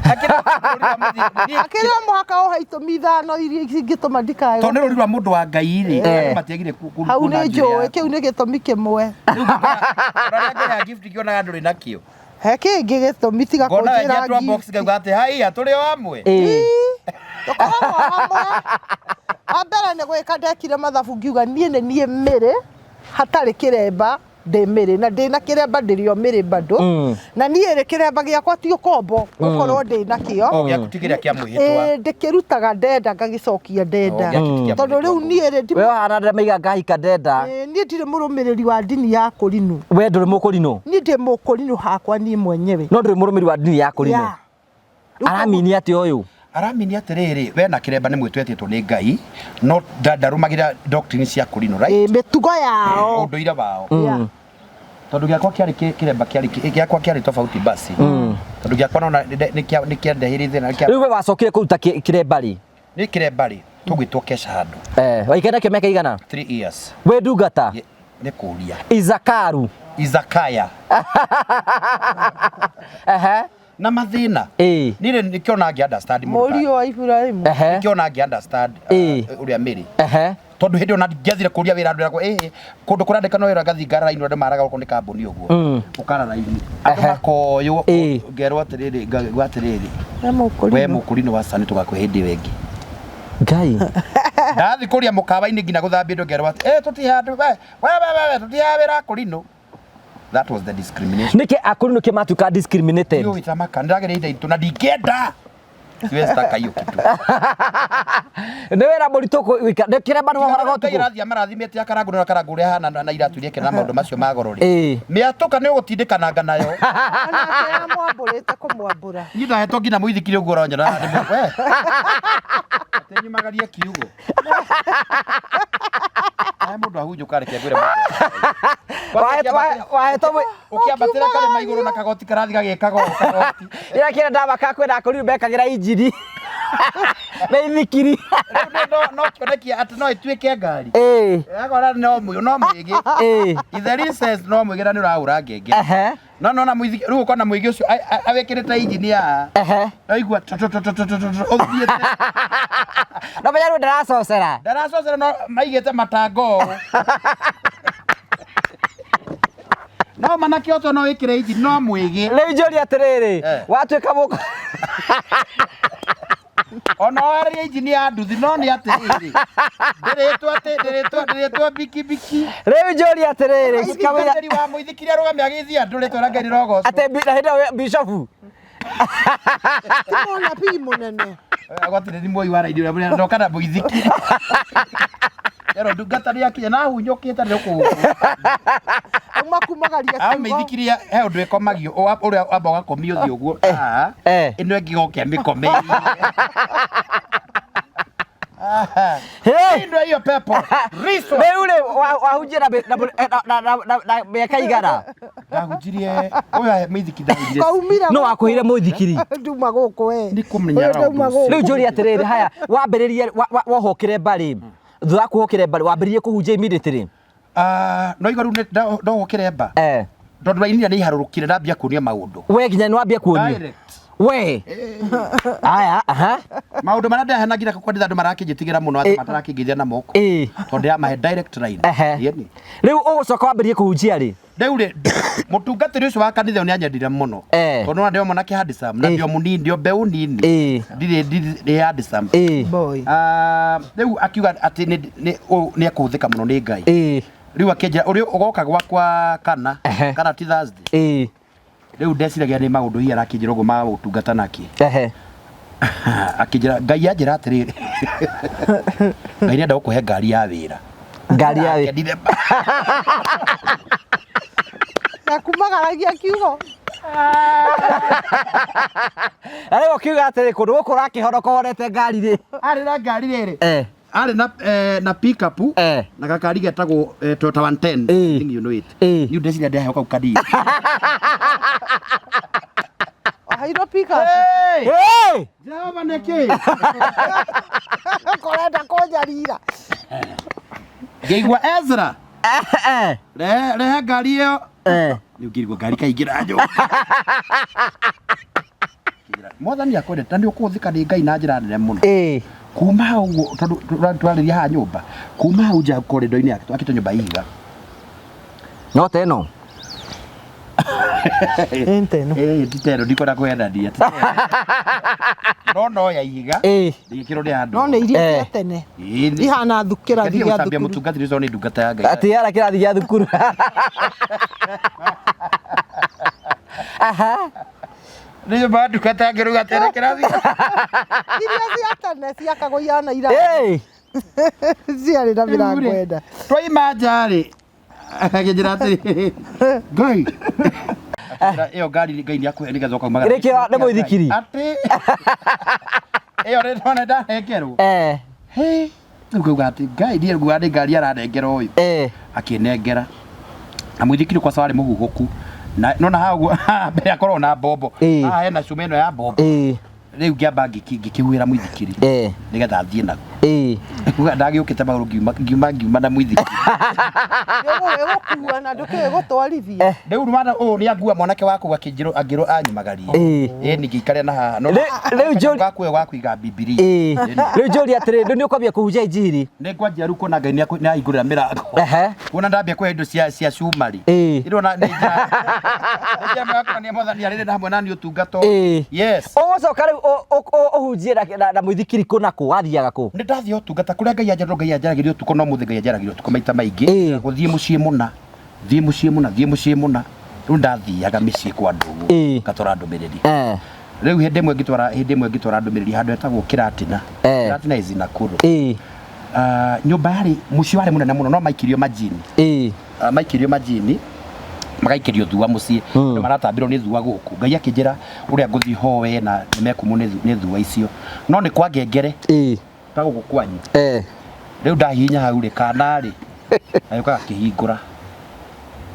Speaker 1: Akĩrĩa mũhaka ũhe itũmi ithano iria ingĩtũma ndikae.
Speaker 3: Tondũ nĩ rũri rwa mũndũ wa Ngai rĩ, andũ matiagire kuona.
Speaker 1: Hau nĩ njũĩ, kĩu nĩ gĩtũmi kĩmwe.
Speaker 3: Ũrĩa ngĩya gift kĩonaga ndũrĩ nakĩo.
Speaker 1: He kĩngĩ gĩtũmi tiga kũnjĩra
Speaker 3: gift. Box ngauga atĩ haiya tũrĩ o hamwe.
Speaker 1: Tũkoragwo hamwe. Wambere nĩ gwĩka ndekire mathabu ngiuga niĩ nĩ niĩ Mĩrĩ hatarĩ kĩremba ndĩ Mĩrĩ na ndĩ na kĩremba ndĩrĩo Mĩrĩ bado na niĩ rĩ kĩremba gĩakwa ti ũkombo gũkorwo ndĩ nakĩo
Speaker 3: gĩakutigĩra kĩa mwĩhĩtwa
Speaker 1: ndĩkĩrutaga ndenda ngagĩcokia ndenda tondũ rĩu niĩ rĩ
Speaker 2: we wahana ndemaiga ngahika ndenda
Speaker 1: niĩ ndirĩ mũrũmĩrĩri wa ndini ya Kũrinũ.
Speaker 2: We ndũrĩ Mũkũrinũ?
Speaker 1: Niĩ ndĩ Mũkũrinũ hakwa niĩ mwenyewe.
Speaker 2: No ndũrĩ mũrũmĩrĩri wa ndini ya Kũrinũ? Aramini atĩ ũyũ
Speaker 3: aramini atĩrĩrĩ we na kĩremba nĩ mwĩtwetĩtwo nĩ Ngai no ndarũmagĩra doctrine cia Kũrinũ, right?
Speaker 1: Mĩtugo yao
Speaker 3: ũndũire wao tondũ gĩakwa kĩarĩ kĩremba gĩakwa kĩarĩ tofauti basi tondũ gĩakwa nona nĩ kĩandehĩrĩte na
Speaker 2: rĩu we wacokire kũruta kĩremba rĩ?
Speaker 3: Nĩ kĩremba rĩ tũgwĩtwo kesha handũ
Speaker 2: waikara nakĩo mĩaka igana?
Speaker 3: 3 years.
Speaker 2: We ndungata?
Speaker 3: Nĩ kũria
Speaker 2: Izakaru
Speaker 3: Izakaya na mathina nire nikiona ngi understand
Speaker 1: Mũriũ wa Ibrahimu
Speaker 3: nikiona ngi understand uria Mĩrĩ tondu hindi ona ngiathire kuria wira andu eragwo kundu kurandikana wira gathingara raini andu maraga guko ni kambuni uguo ukara raini andu makoyo ngerwo atiriri we Mũkũrinũ wa Sani tugakwe hindi wengi
Speaker 2: Ngai
Speaker 3: ndathi kuria mukawa-ini ngina guthambia ndu ngerwo tutihandu we tutihawira Kũrinũ. That was the discrimination.
Speaker 2: Niki Akũrinũ kĩmatuĩka discriminated?
Speaker 3: Yo itamaka ndiragereire itu na ndingenda. Siwezi hiyo kitu.
Speaker 2: Nĩ wĩra mũritũ gwĩka kĩremba nĩ wahoraga ũtukũ.
Speaker 3: Irathia marathimĩte akarangu na akarangu ũrĩa hana na iratu iria kena maũndũ macio ma goro rĩ. Mĩatũka nĩ ũgũtindĩkananga nayo.
Speaker 1: Ona ya mwambũrĩte kũmwambũra.
Speaker 3: Niĩ ndahetwo nginya mũithikiri ũguo ũronyona ndĩ we. Tenyumagarie kiugo. Ai mũndũ ahunjũka reke ngwĩre mũndũ.
Speaker 2: Wahetwo
Speaker 3: ũkĩambatĩra karĩma igũrũ na kagoti karathi gagĩkaga kagoti.
Speaker 2: Ĩra kĩrĩa ndamaka kwĩna Akũrinũ bekagĩra injini. Meithikiri.
Speaker 3: No kĩonekia atĩ no ĩtuĩke ngari. Agora no mwĩgĩ. Ithe Reasons no mwĩgĩ na nĩ ũrahũra ngenge. No na mũithikiri rĩu ũkona mũigi ũcio awĩkĩrĩte injini ya. Aigua ũthiĩte.
Speaker 2: No menya rĩu ndaracocera.
Speaker 3: Ndaracocera no maigĩte matango. No manake oto no wĩkĩre injini no mwĩgĩ.
Speaker 2: Rĩu njũria atĩrĩrĩ watuĩka mũko
Speaker 3: ona wari injini ya nduthi no nĩ atĩrĩrĩ ndĩrĩtwo biki
Speaker 2: rĩu njũria atĩrĩrĩ
Speaker 3: cikamwĩra wa mũithikiri arũgame agĩthia andũ rĩtwa rĩa Ngai rĩrogoco
Speaker 2: atĩ hĩndĩ bishopu
Speaker 1: timona pi mũnene
Speaker 3: agwatirĩ ni mwoi wa raidi ũrĩa ndoka na mũithikiri ero ndungata nĩ akinya na hunyũkĩte ndĩrũkũ
Speaker 1: makumagaria
Speaker 3: kiugo mũithikiri he ũndũ ĩkomagio ũrĩa amba ũgakomio thĩ ũguo ĩno ĩngĩ gokĩa mĩkomei Hey, hiyo pepo. Riso.
Speaker 2: Meule wahunjia na miaka igana.
Speaker 3: Ndahunjirie oya mũithikiri ndahunjirie.
Speaker 2: No wakuhire mũithikiri.
Speaker 1: Nduma gũkũ we.
Speaker 3: Ni kũmenya raũ.
Speaker 2: Rĩu njũria atĩrĩrĩ haya wambĩrĩrie wohokire mbarĩ. Thutha kuhokire mbarĩ wambĩrĩrie kũhunjia immediately.
Speaker 3: No igũrũ ndohokire mba. Tondũ raini nĩ iharũrũkire ndambia kuonia maũndũ.
Speaker 2: We nginya nĩ wambia kuonia. We aya
Speaker 3: maũndũ marĩa ndahena nginya kwenditha andũ marakĩnjĩtigĩra mũno atĩ matarakĩngeithia na moko tondũ ya mahe direct line yeni
Speaker 2: rĩu ũgũcoka wambĩrĩrie kũhunjia rĩ
Speaker 3: rĩu rĩ mũtungatĩri ũcio wa kanitha nĩ anyendire mũno tondũ no ndio mwanake handsome na ndio mũnini ndio mbeũ nini ndirĩ handsome
Speaker 1: boy
Speaker 3: rĩu akiuga atĩ nĩ ekũhũthĩka mũno nĩ Ngai rĩu akĩnjĩra ũrĩa ũgoka gwakwa kana ti Thursday rĩu ndeciragia nĩ maũndũ hihi arakĩnjĩra ũguo ma ũtungata naki akĩnjĩra Ngai anjĩra atĩrĩrĩ Ngai nĩenda gũkũhe ngari ya wĩra
Speaker 1: na kumagaragia kiugo
Speaker 2: Ari ukiuga atiri kundu guku rakihonoka wonete ngari ri.
Speaker 3: Ari na ngari riri. Ari na pick up na gakari getagwo Toyota 110. Think you know it. You ndeciria ndia heoka ukadi.
Speaker 1: Hairo pick up.
Speaker 3: Hey! Java neke.
Speaker 1: Korenda konjarira.
Speaker 3: Ngeigua Ezra. Rehe ngari iyo. Ni ngirigwo ngari kaingira njo. Mwathani akwendete ndio kuthika ni Ngai na njira nene muno. Kuma hau tondu twariria ha nyumba. Kuma hau nja corridor-ini yake twakite nyumba ihiga.
Speaker 2: No teno.
Speaker 1: Enteno.
Speaker 3: Nditero ndikora kwenda ndia. No ya ihiga. Ndikiro ni andu.
Speaker 1: No ni iria tene. Ihana thukira thia thukuru.
Speaker 3: Ndambia mutungatiri zo ni ndungata ya Ngai.
Speaker 2: Ati yara kirathi gya thukuru. Aha.
Speaker 3: Ni bado kata ngeruga tere kirathi.
Speaker 1: Iria cia tene ciakagwo yana ira. Ciarĩ na mĩrango enda.
Speaker 3: Twaima njari. Akagĩnjĩra atĩrĩ. Ngai. Iyo ngari Ngai nĩ akuhe nĩgetha ũkauma.
Speaker 2: Rĩkĩ nĩ mũithikiri.
Speaker 3: Atĩ. Iyo nĩ ndona ndahengerwo. He. Ngauga atĩ Ngai ndiye nguga nĩ ngari aranengera ũyũ. Akĩnengera. Na mũithikiri kwa sawa arĩ mũhuhũku. Na nona hau mbere akorwo na bombo. Haha hena cuma ĩno ya bombo. Rĩu ngĩamba ngĩkĩhuhĩra mũithikiri nĩgetha thiĩ naguo. Ndagĩũkĩte magũrũ ngiuma na mũithikiri.
Speaker 1: Gũkua na ndũkĩũĩ gũtwarithia.
Speaker 3: Rĩu mwana ũyũ nĩ angua mwanake waku angĩrwo anyumagarie. Ĩni ngĩikare na haha. Rĩu John gakuo gakũiga Bibilia.
Speaker 2: Rĩu John atĩrĩ ndũ nĩ ũkwambia kũhunjia injiri. Nĩ
Speaker 3: ngwanjia rĩu kuona Ngai nĩ ahingũrĩra mĩrango. Kuona ndambia kũhe indo cia cumari. Ĩrona nĩ njĩra makania Mwathani arĩ hamwe na niĩ ũtungata. Yes.
Speaker 2: Ũgũcoka rĩu ũhunjie na mũithikiri kũ na kũ wathiaga kũ?
Speaker 3: Nĩ ndathiĩ ũtungata kũrĩa Ngai anjĩra Ngai anjaragĩria ũtukũ no mũthĩ Ngai anjaragĩria ũtukũ maita maingĩ. Gũthiĩ mũciĩ mũna. Thiĩ mũciĩ mũna. Rĩu ndathiaga mĩciĩ kwa andũ. Ngatwara ndũmĩrĩri. Rĩu hĩndĩ ĩmwe ngĩtwara ndũmĩrĩri handũ hetagwo Kĩratina. Kĩratina is Nakuru. Nyũmba yarĩ mũciĩ warĩ mũnene mũno no maikirio majini. Maikirio majini. Magaikĩrio thua mũciĩ. Nĩ maratambĩrwo nĩ thua gũkũ. Ngai akĩnjĩra ũrĩa ngũthiĩ hoe na nĩmekumwo nĩ thua icio. No nĩ kwa ngengere. Ta gũkũ kwanyu. Rĩu ndahihinya hau rĩ kana rĩ. Agĩũka akĩhingũra.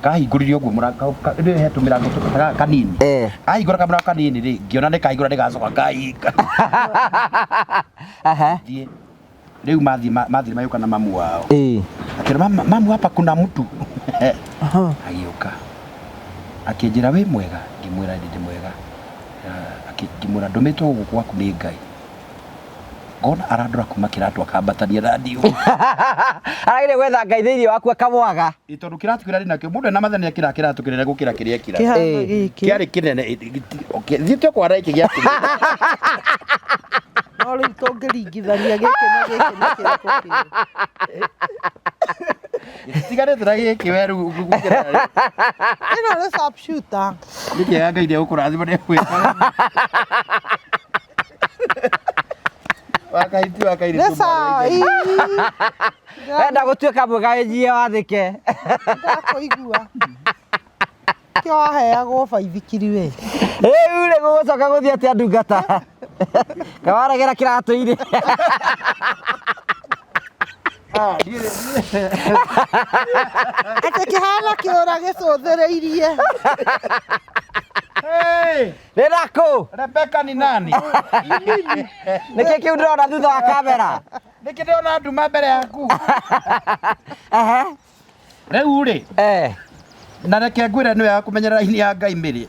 Speaker 3: Kahingũririo ũguo mũrango rĩu hetwo mĩrango kanini. Ahingũra kamũrango kanini rĩ ngĩona nĩ kahingũra ndĩgacoka kahinga. Thiĩ. Rĩu mathiĩ mayũka na mamu wao. Akĩra mamu hapa kuna mtu. Agĩũka. Akĩnjĩra wĩ mwega ngĩmwĩra ndĩ mwega. Akĩmwĩra ndũmĩtwo gũkũ gwaku nĩ Ngai. Ngona arandora kuma kĩratũ akambatania radio.
Speaker 2: Aragire gwetha Ngai thĩinĩ waku akamwaga.
Speaker 3: Tondũ kĩratũ kĩrĩa ndĩ nakĩo mũndũ na mathani akĩra kĩratũ kĩnene gũkĩra kĩrĩa kĩra. Kĩarĩ kĩnene. Thiĩte kwara iki gĩaku.
Speaker 1: No rĩu tũngĩringithania gĩkĩ na gĩkĩ nĩ kĩrĩkũ kĩrĩ.
Speaker 3: Tigarĩte na gĩkĩ we rĩu gũkĩra.
Speaker 1: Ĩno nĩ sharpshooter.
Speaker 3: Nĩ kĩega Ngai nĩegũkũrathima nĩegwĩka. Wakaiti
Speaker 2: Wenda gũtuĩka mwega wĩnjie wathĩke.
Speaker 1: Ndakũigua. Kĩo waheagwo baithikiri we.
Speaker 2: Rĩu nĩ gũgũcoka gũthiĩ atĩa ndungata. Kawaregera kĩratũ-inĩ.
Speaker 1: Atĩ kĩhana kĩũra gĩcũthĩrĩirie.
Speaker 2: Nĩ nakũ?
Speaker 3: Rebecca ni nani?
Speaker 2: Nĩkĩ kĩu ndĩrona thutha wa kamera?
Speaker 3: Nĩkĩ ndĩrona nduma mbere yaku? Rĩu rĩ. Na reke ngwĩre nĩ wega kũmenyerera ini ya Ngai mĩrĩ.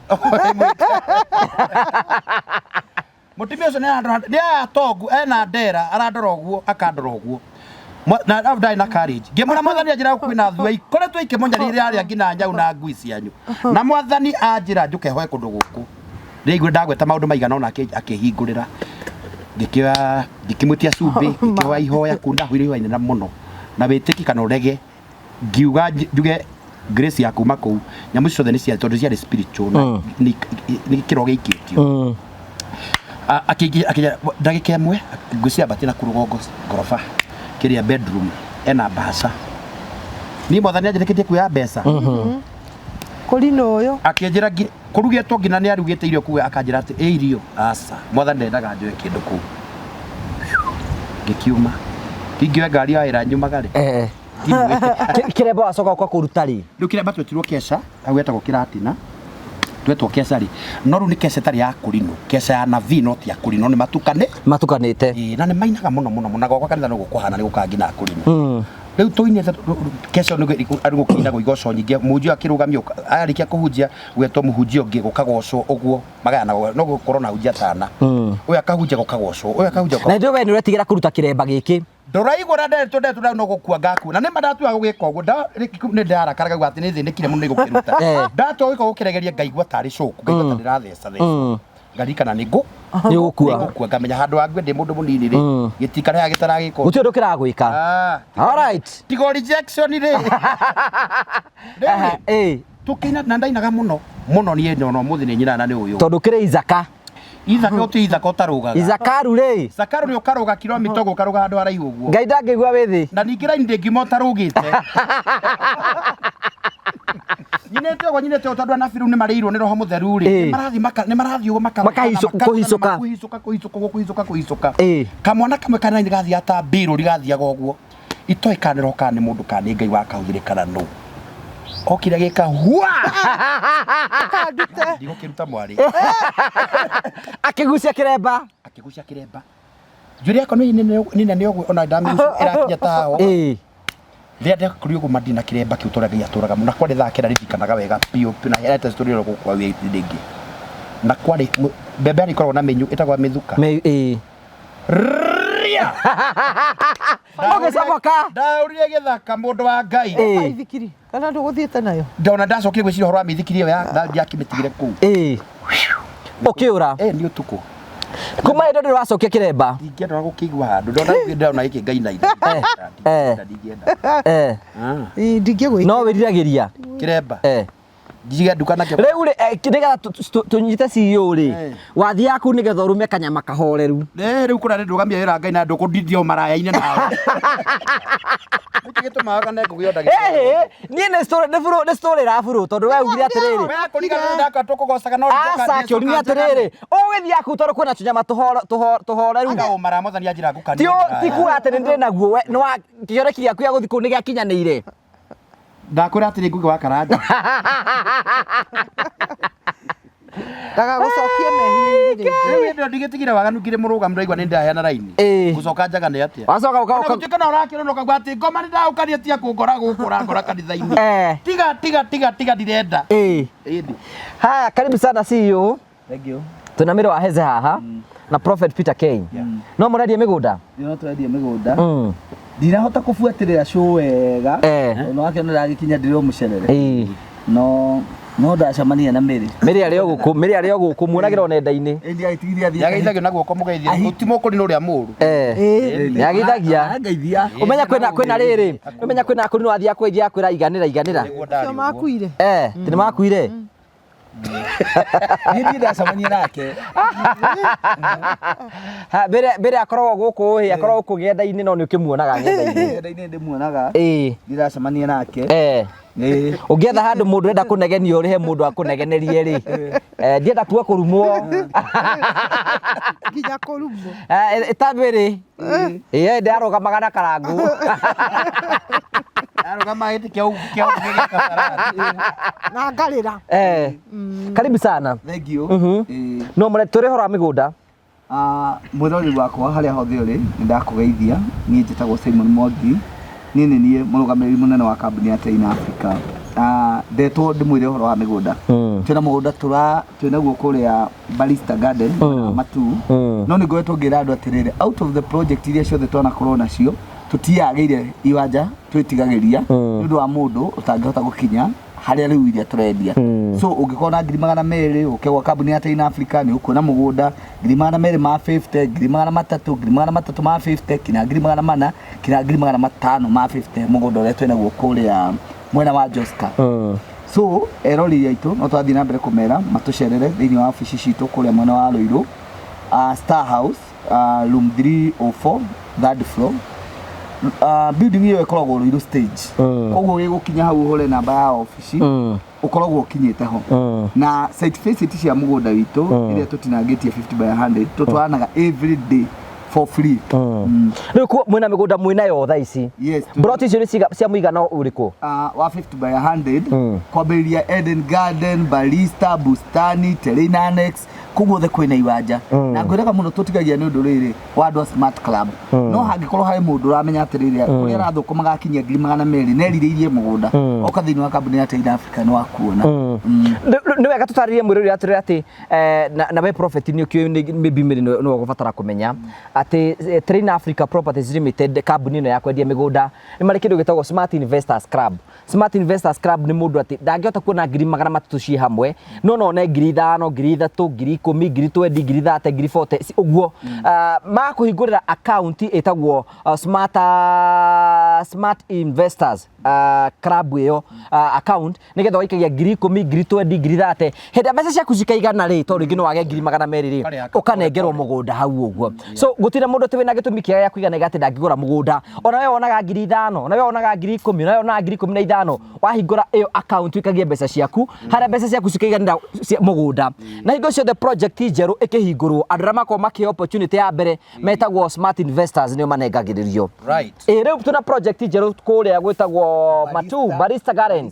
Speaker 3: Mũtumia ũcio nĩ atongu ena ndera arandora ũguo akandora ũguo. Na ndai na courage. Ngĩmwĩra Mwathani anjĩra kwĩna thua ikoretwo ikĩmonyanĩrĩra arĩa nginya nyau na ngui cianyu. Na Mwathani anjĩra njũke hoe kũndũ gũkũ. Rĩu ndagweta maũndũ maigana ona akĩhingũrĩra. Ngĩkĩoya ngĩkĩmũtia cumbĩ ngĩkĩoya ihoya kuna hũire ihoya inene mũno. Na wĩtĩki kana ũrege ngiuga njuge grace ya kuma kũu nyamũ ciothe nĩ cia tondũ ciarĩ spiritual nĩ kĩro gĩikĩtio. Akĩnjĩra ndagĩka ĩmwe ngũciambatia na kũrũgongo ngoroba kĩrĩa bedroom ena mbaca. Niĩ Mwathani anjĩrĩkĩtie kuoya mbeca.
Speaker 1: Kũrĩ na ũyũ.
Speaker 3: Akĩnjĩra kurugetwo ngina ni arugite irio kuwe akanjira ati irio asa motha ndendaga njoe kindu ku gikiuma kingwe ngari ya ira nyumagare
Speaker 2: kireba wacoka kwa kuruta ri
Speaker 3: riu kireba twetirwo kesha agwetagwo kiratina twetwo kesha ri no ru ni kesha tari ya kurino kesha ya navi not ya kurino ni matukanite na ni mainaga muno gwa kanitha no gukuhana ni gukangi na kurino riu tuine kesha no arugukina goigoco nyinge munju akirugamio arikia kuhunjia gwetwo muhunjia ungi gukagocwo uguo magana no gukorwo na hunjia tana uyu akahunjia gukagocwo uyu akahunjia
Speaker 2: na ndio we ni uretigira kuruta kiremba giki
Speaker 3: Ndoraigura ndeto no gukua gaku na ne madatu agugika uguo ni ndara karaga gwati ni thindikire muno igukiruta ndatu agika gukiregeria ngaigua tari coku ngaigua ndiratheca ngarikana ni
Speaker 2: gukua
Speaker 3: ngamenya handu wangwe ndi mundu munini ri gitikana ya gitaragiko
Speaker 2: guti ndu kiragwika all right
Speaker 3: tigo rejection ri tukina na ndainaga muno ni no muthi ni nyina na ni uyu
Speaker 2: tondu kire izaka
Speaker 3: Izaka uti izaka utarugaga.
Speaker 2: Izakaru ri.
Speaker 3: Zakaru ni ukaruga kilomita ukaruga handu haraihu uguo.
Speaker 2: Ngai ndangigua withi.
Speaker 3: Na ningira inde ngimo utarugite. Nyinete utondu na firu ni mareirwo ni roho mutheru ri. Ni marathi ugo kuhicuka. Kamwana kamwe kana ngathi ata biru rigathiaga uguo. Itoi kaniro kana ni mundu kana ngai wakahuthirikana no. Okira gika hua akandute ndigo kiruta mwari akigucia kiremba juri yako nina ni ogwe ona ndami irakinya taho ria de kuriugo madina kiremba kiutoraga yaturaga muna kwari thakira ririkanaga wega pio na hete story ro kwa wi ndingi na kwari bebe ari korwo na menyu itagwa mithuka ria
Speaker 2: oge saboka
Speaker 3: daurire githaka mundu wa ngai
Speaker 1: ithikiri kana nduguthiete nayo
Speaker 3: ndona ndacokire gwicira horo wa mithikiri ya ndiakimitigire ku
Speaker 2: ukiura
Speaker 3: ni utuku
Speaker 2: kuma ndo ndiracokia kiremba
Speaker 3: ndingenda gukigwa handu ndona iki ngai na
Speaker 1: ndingenda ndingigwa
Speaker 2: no wiriragiria
Speaker 3: kiremba ngiga duka nake
Speaker 2: riu ri nigetha tunyite CEO ri wathi yaku nigetha urume kanyama kahoreru
Speaker 3: riu kuna ndugamia wira ngai na ndukundithio maraya-ine nawe gitumaga na ngugionda
Speaker 2: nie ne story rafuru tondu we ugire atiriri
Speaker 3: we kurigana ndaka tukugocaga no
Speaker 2: asa kiuria atiriri uwithi yaku tondu kwina tunyama tuhoreru
Speaker 3: nga umara mothani ajira ngukani
Speaker 2: tio tikura atene ndi naguo we no kioreki yaku ya guthikũ ni giakinyanĩire
Speaker 3: ndakwira atiri ngugi wa karanja
Speaker 1: daga gucokie mehinya
Speaker 3: ndo ndigitigire waganu ngire murugamu ndaigwa ni ndaheana raini gucoka njaga ni atia
Speaker 2: wacoka uka
Speaker 3: gutikana urakira no kagwa ati ngoma ni ndaukari atia kungora gukura kanitha-ini tiga ndirenda haya karibu sana CEO
Speaker 4: thank you
Speaker 2: tuna miro aheze haha na Prophet Peter Kane no mũrendia mĩgũnda
Speaker 4: no twendia mĩgũnda ndinahota kubuatirira show wega no wake no ndagikinya ndiro mucerere no ndacamania na Mĩrĩ
Speaker 2: arĩ o gũkũ muonagira nenda-inĩ
Speaker 3: yageithagio na guoko mugeithia gutimo kuri no ria muru
Speaker 2: yageithagia umenya kwina rĩrĩ umenya kwina kuri no athia kwendia kwira iganĩra
Speaker 1: cio makuire
Speaker 2: tini makuire
Speaker 4: ni ndacamania nake
Speaker 2: mbere akorwo gũkũ akorwo gũkũ ng'enda-inĩ no nĩ ũkĩmuonaga
Speaker 4: ng'enda-inĩ ndĩmuonaga ndiracamania nake
Speaker 2: ũngĩetha handũ mũndũ ũrenda kũnegenio ũrĩhe mũndũ akũnegenerie rĩ ndienda kuga kũrumwo
Speaker 1: nginya kũrumwo
Speaker 2: ĩtabĩrĩ ndarũgamaga na karangu
Speaker 3: arugama eti kia
Speaker 1: na ngarĩra
Speaker 2: karibu sana
Speaker 4: thank you
Speaker 2: no tũrĩ horo wa mĩgũnda
Speaker 4: mwĩrori wakwa harĩa hothe ũrĩ nĩndakũgeithia niĩ njĩtagwo Simon Mwangi niĩ nĩ niĩ mũrũgamĩrĩri mũnene wa kambuni ya Tein Africa ndetwo ndĩmwĩre ũhoro wa mĩgũnda twĩna mũgũnda twĩnaguo kũrĩa Barista Garden Matu no nĩ ngoretwo ngĩra andũ atĩrĩrĩ out of the project iria ciothe twanakorwo nacio tutiagĩire iwanja twĩtigagĩria nĩ ũndũ wa mũndũ ũtangĩhota gũkinya harĩa rĩu iria tũrendia so ũngĩkorwo na 200,000 ũkĩgwa kambuni ya Tein Africa nĩ ũkuona mũgũnda 200,000 ma 50 300,000 ma 50 kinya 400,000 kinya 500,000 ma 50 mũgũnda ũrĩa twĩnaguo kũrĩa mwena wa Joska so erori aitũ no twathiĩ na mbere kũmera matũcerere thĩinĩ wa ofici citũ kũrĩa mwena wa Rũirũ Star House room 304 third floor building iyo ikoragwo ru stage koguo gigukinya hau hore namba ya office ukoragwo ukinyite ho na site visit cia mugunda witu iria tutinangitie 50 by 100 tutwanaga every day for free.
Speaker 2: Riu mwina migunda mwina yo tha ici.
Speaker 4: Yes.
Speaker 2: Broti icio cia muigana uriku?
Speaker 4: Wa 50 by 100 kwambiria Eden Garden, Barista, Bustani, Terrain Annex kuguothe kwina iwanja na ngwiraga muno tutigagia ni undu riri wa andu Smart Club no hangikorwo hari mundu uramenya atiriri kuria arathukumaga kinya 200 neririirie mugunda oka thiini wa kambuni ya Train Africa no akuona
Speaker 2: ni wega tutaririe mwiriri atiriri ati na we Prophet ni ukio maybe miri no gubatara kumenya ati Train Africa Properties Limited kambuni no ya kwendia migunda ni mari kindu gitagwo Smart Investors Club. Smart Investors Club ni mundu ati ndangihota kuona 300 cie hamwe no one 5,000 3,000 10 ngiri 20 ngiri 30 ngiri 40 uguo makuhingurira account etagwo Smart Investors club iyo account nigetha waikagia ngiri 10 ngiri 20 ngiri 30 henda mbeca ciaku cikaigana ri to ringi no wage ngiri 200 ri ukanengerwo mugunda hau uguo so gutira mundu ti wina gitumi kiega kuigana igate ndangigura mugunda ona we wonaga ngiri 5 ona we wonaga ngiri 10 ona we wonaga ngiri 15 wahingura iyo account ikagia mbeca ciaku haria mbeca ciaku cikaigana mugunda na hingo cio the project njeru ikihingurwo andu ra mako maki opportunity ya mbere metagwo Smart Investors nio manengagiririo
Speaker 3: right
Speaker 2: riu tuna project njeru kuria gwitagwo Matu Barista Garden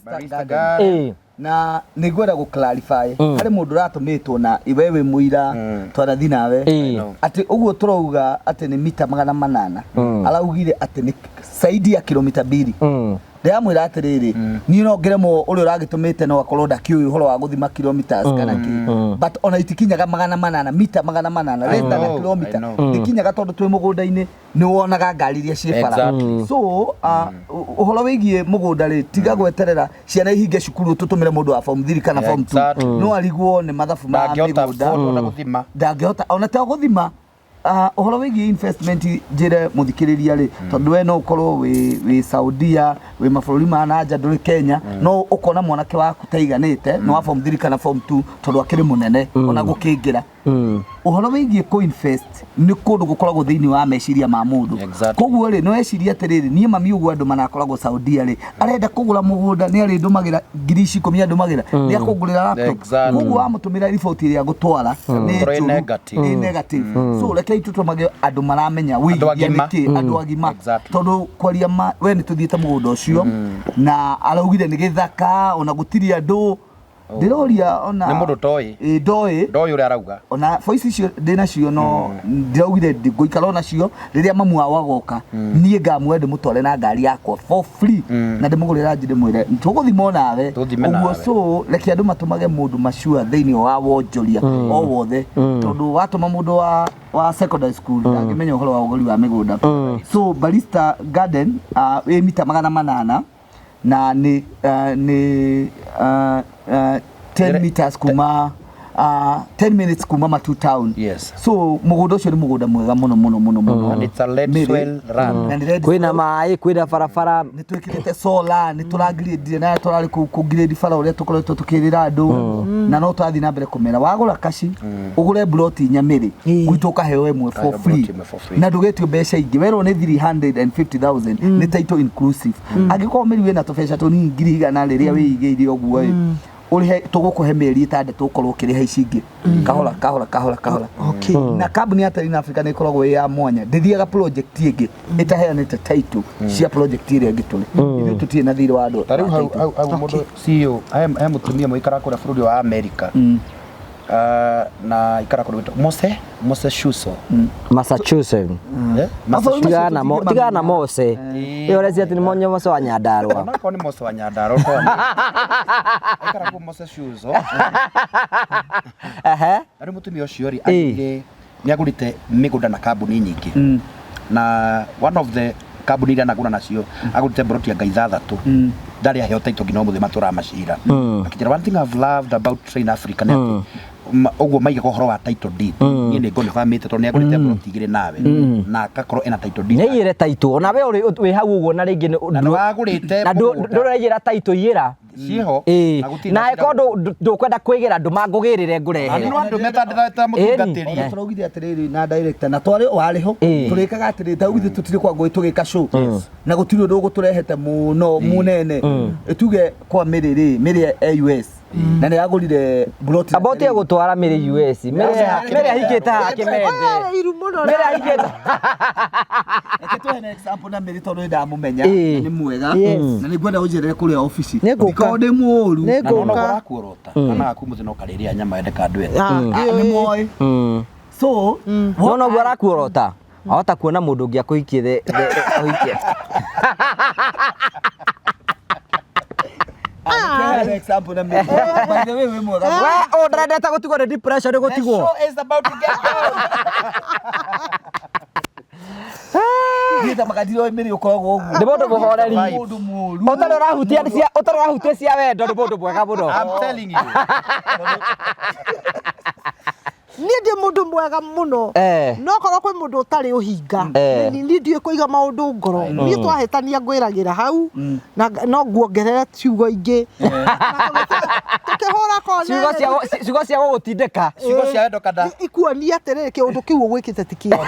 Speaker 4: na nigwenda gu clarify hari mundu ratumitwo na iwewe muira twarathi nawe ati uguo turauga ati ni mita 800 araugire ati ni saidi ya kilomita 2 ndamwira atiriri ni no ngeremo uri uragitumite no akorwo ndakiuyu uhoro wa guthima kilometers kana ki but ona itikinyaga 800 mita 800 less than kilometer ikinyaga tondu twi mugunda-ini ni wonaga ngari iria cie bara so uhoro wigie mugunda ri tiga gweterera ciana ihinge cukuru tutumire mundu wa form 3 kana form 2 no arigwo ni mathabu ma migunda ndangihota ona ta guthima uhoro wigie investment njire muthikiriria ri tondu we no ukorwo wi Saudia wi mabũrũri ma nanja nduri Kenya no ukona mwanake waku taiganite no wa form 3 kana form 2 tondu akiri munene ona gukingira uhoro wigie ko invest ni kundu gukoragwo thiini wa meciria ma mundu koguo ri no eciria atiriri nie mami ugu andu manakoragwo Saudia ri arenda kugura mugunda ni ari ndumagira ngiri 10 andumagira ni akugurira laptop koguo amutumira report iria gutwara ni negative so reke tutumage andu maramenya wigia niki andu agima tondu kwaria we ni tuthiite mugunda ucio na araugire ni githaka ona gutiri andu ndiroria ona
Speaker 3: ni mundu toi ndoi uri arauga
Speaker 4: ona voice icio ndina cio no ndiraugire ndiguikara ona cio riria mamu wao agoka nie ngamwende mutware na ngari yakwa for free na ndimugurira njire mwire tuguthima nawe uguo so reke andu matumage mundu mashua thiini wa wonjoria o wothe tondu watuma mundu wa secondary school ndangimenya uhoro wa uguri wa migunda so Barista Garden we mita 800 na ni 10 meters kuma 10 minutes kuma Matu town so mugunda ucio ni mugunda mwega muno
Speaker 3: and it's a lead swell run
Speaker 2: kwina mai kwina farafara
Speaker 4: ni twikirite solar ni turagiridi na turari ku grade fara uria tukoretwo tukirira andu na no twathi na mbere kumera wagura kashi ugure bloti Nyamiri gwituka hewe mwe for free na ndugitio mbeca ingi wero ni 350,000 ni title inclusive agiko meri na tofeca to ni ngiri igana riria wiigeire oguo urihe tugukuhe meri 6 ukorwo kiriha icingi kahora
Speaker 1: okay
Speaker 4: na kambuni ya Train Africa ni ikoragwo ya mwanya ndithiaga project ingi itaheanite title cia project iria ngituri ithu tutie na thiri wa andu
Speaker 3: tariu hau mundu CEO aya mutumia muikara kura bururi wa America na ikara kura Mose Shuso
Speaker 2: Massachusetts tigana Mose iyo rezi ati ni monyo Mose wa Nyandarua
Speaker 3: na ni Mose wa Nyandarua ikara kura Mose Shuso ari mutumia ucio ri agire ni agurite migunda na kambuni nyingi na one of the kambuni iria nagura nacio agurite broti ya ngai 3 ndari ahota ito ngina muthi matura macira akijira one thing I've loved about Train Africa ni oguo maiga kohoro wa title deed ni ni ngoni famite to ni agurite broti igire nawe na akakoro ena title deed
Speaker 2: ni ire title ona we uri we hau uguo na ringi
Speaker 3: na wagurite
Speaker 2: na ndurejera title ira
Speaker 3: ciho
Speaker 2: na eko ndukwenda kwigera ndumangugirire ngurehe
Speaker 3: ani no andu metandira mutungatiri
Speaker 4: turaugithia atiriri na director na twari wariho turikaga atiriri taugithi tutiri kwa ngui tugika show na gutiri undu guturehete muno munene tuge kwa miriri US na nä agårire
Speaker 2: aboti ya gutwara mĩrĩ US mĩrĩ ahingĩte hake mende mĩrĩ ahingĩte
Speaker 4: tuhe na example na mĩrĩ tondũ ndamũmenya nĩ mwega na nĩ ngwenda ũnjĩrĩre kũrĩa ofici ndĩkorwo ndĩ mũũru
Speaker 3: na no ũrakuorota kana akumbũthĩ no karĩrĩa nyama yendeka andũ ethĩ
Speaker 4: nĩ moĩ so
Speaker 2: no guo arakuorota ahota kuona mũndũ ũngĩ akũhikie ũhikie
Speaker 4: example na mimi by the way we mwega
Speaker 2: we ndĩrendete gũtigwo nĩ depression nĩ gũtigwo
Speaker 4: show is about to get Nita makadiro mĩrĩ ũkoragwo ũguo
Speaker 2: nĩ mũndũ mũhoreri
Speaker 4: mũndũ mũũru
Speaker 2: ũtarĩ ũrahutia cia wendo nĩ mũndũ mwega mũno
Speaker 3: I'm telling you
Speaker 1: niĩ ndĩ mũndũ mwega mũno no korwo kwĩ mũndũ ũtarĩ ũhinga niĩ ndiĩ kũiga maũndũ ngoro niĩ twahĩtania ngwĩragĩra hau na no nguongerere ciugo ingĩ tũkĩhũra kona
Speaker 2: ciugo cia gũgũtindĩka
Speaker 3: ciugo cia wendo kada
Speaker 1: ikuonia atĩrĩrĩ kĩũndũ kĩu ũgwĩkĩte ti kĩega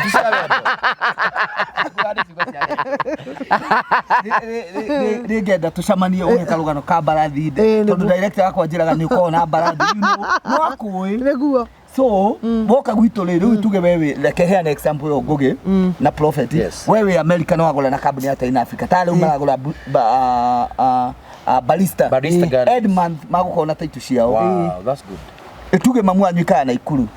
Speaker 4: nĩ ngenda tũcemanie ũhe karũgano ka mbarathi tondũ director yakwa njĩraga nĩ ũkoragwo na mbarathi no akũĩ
Speaker 1: nĩguo
Speaker 4: so woka gwitũ rĩu tuge wewe reke heana example yo Ngugi na Prophet wewe America no agũra na kambuni ya Taina Africa ta rĩu maragũra Balista Edmund magũkorwo na taitũ ciao
Speaker 3: wow that's good
Speaker 4: tuge mamu anyu kana na ikuru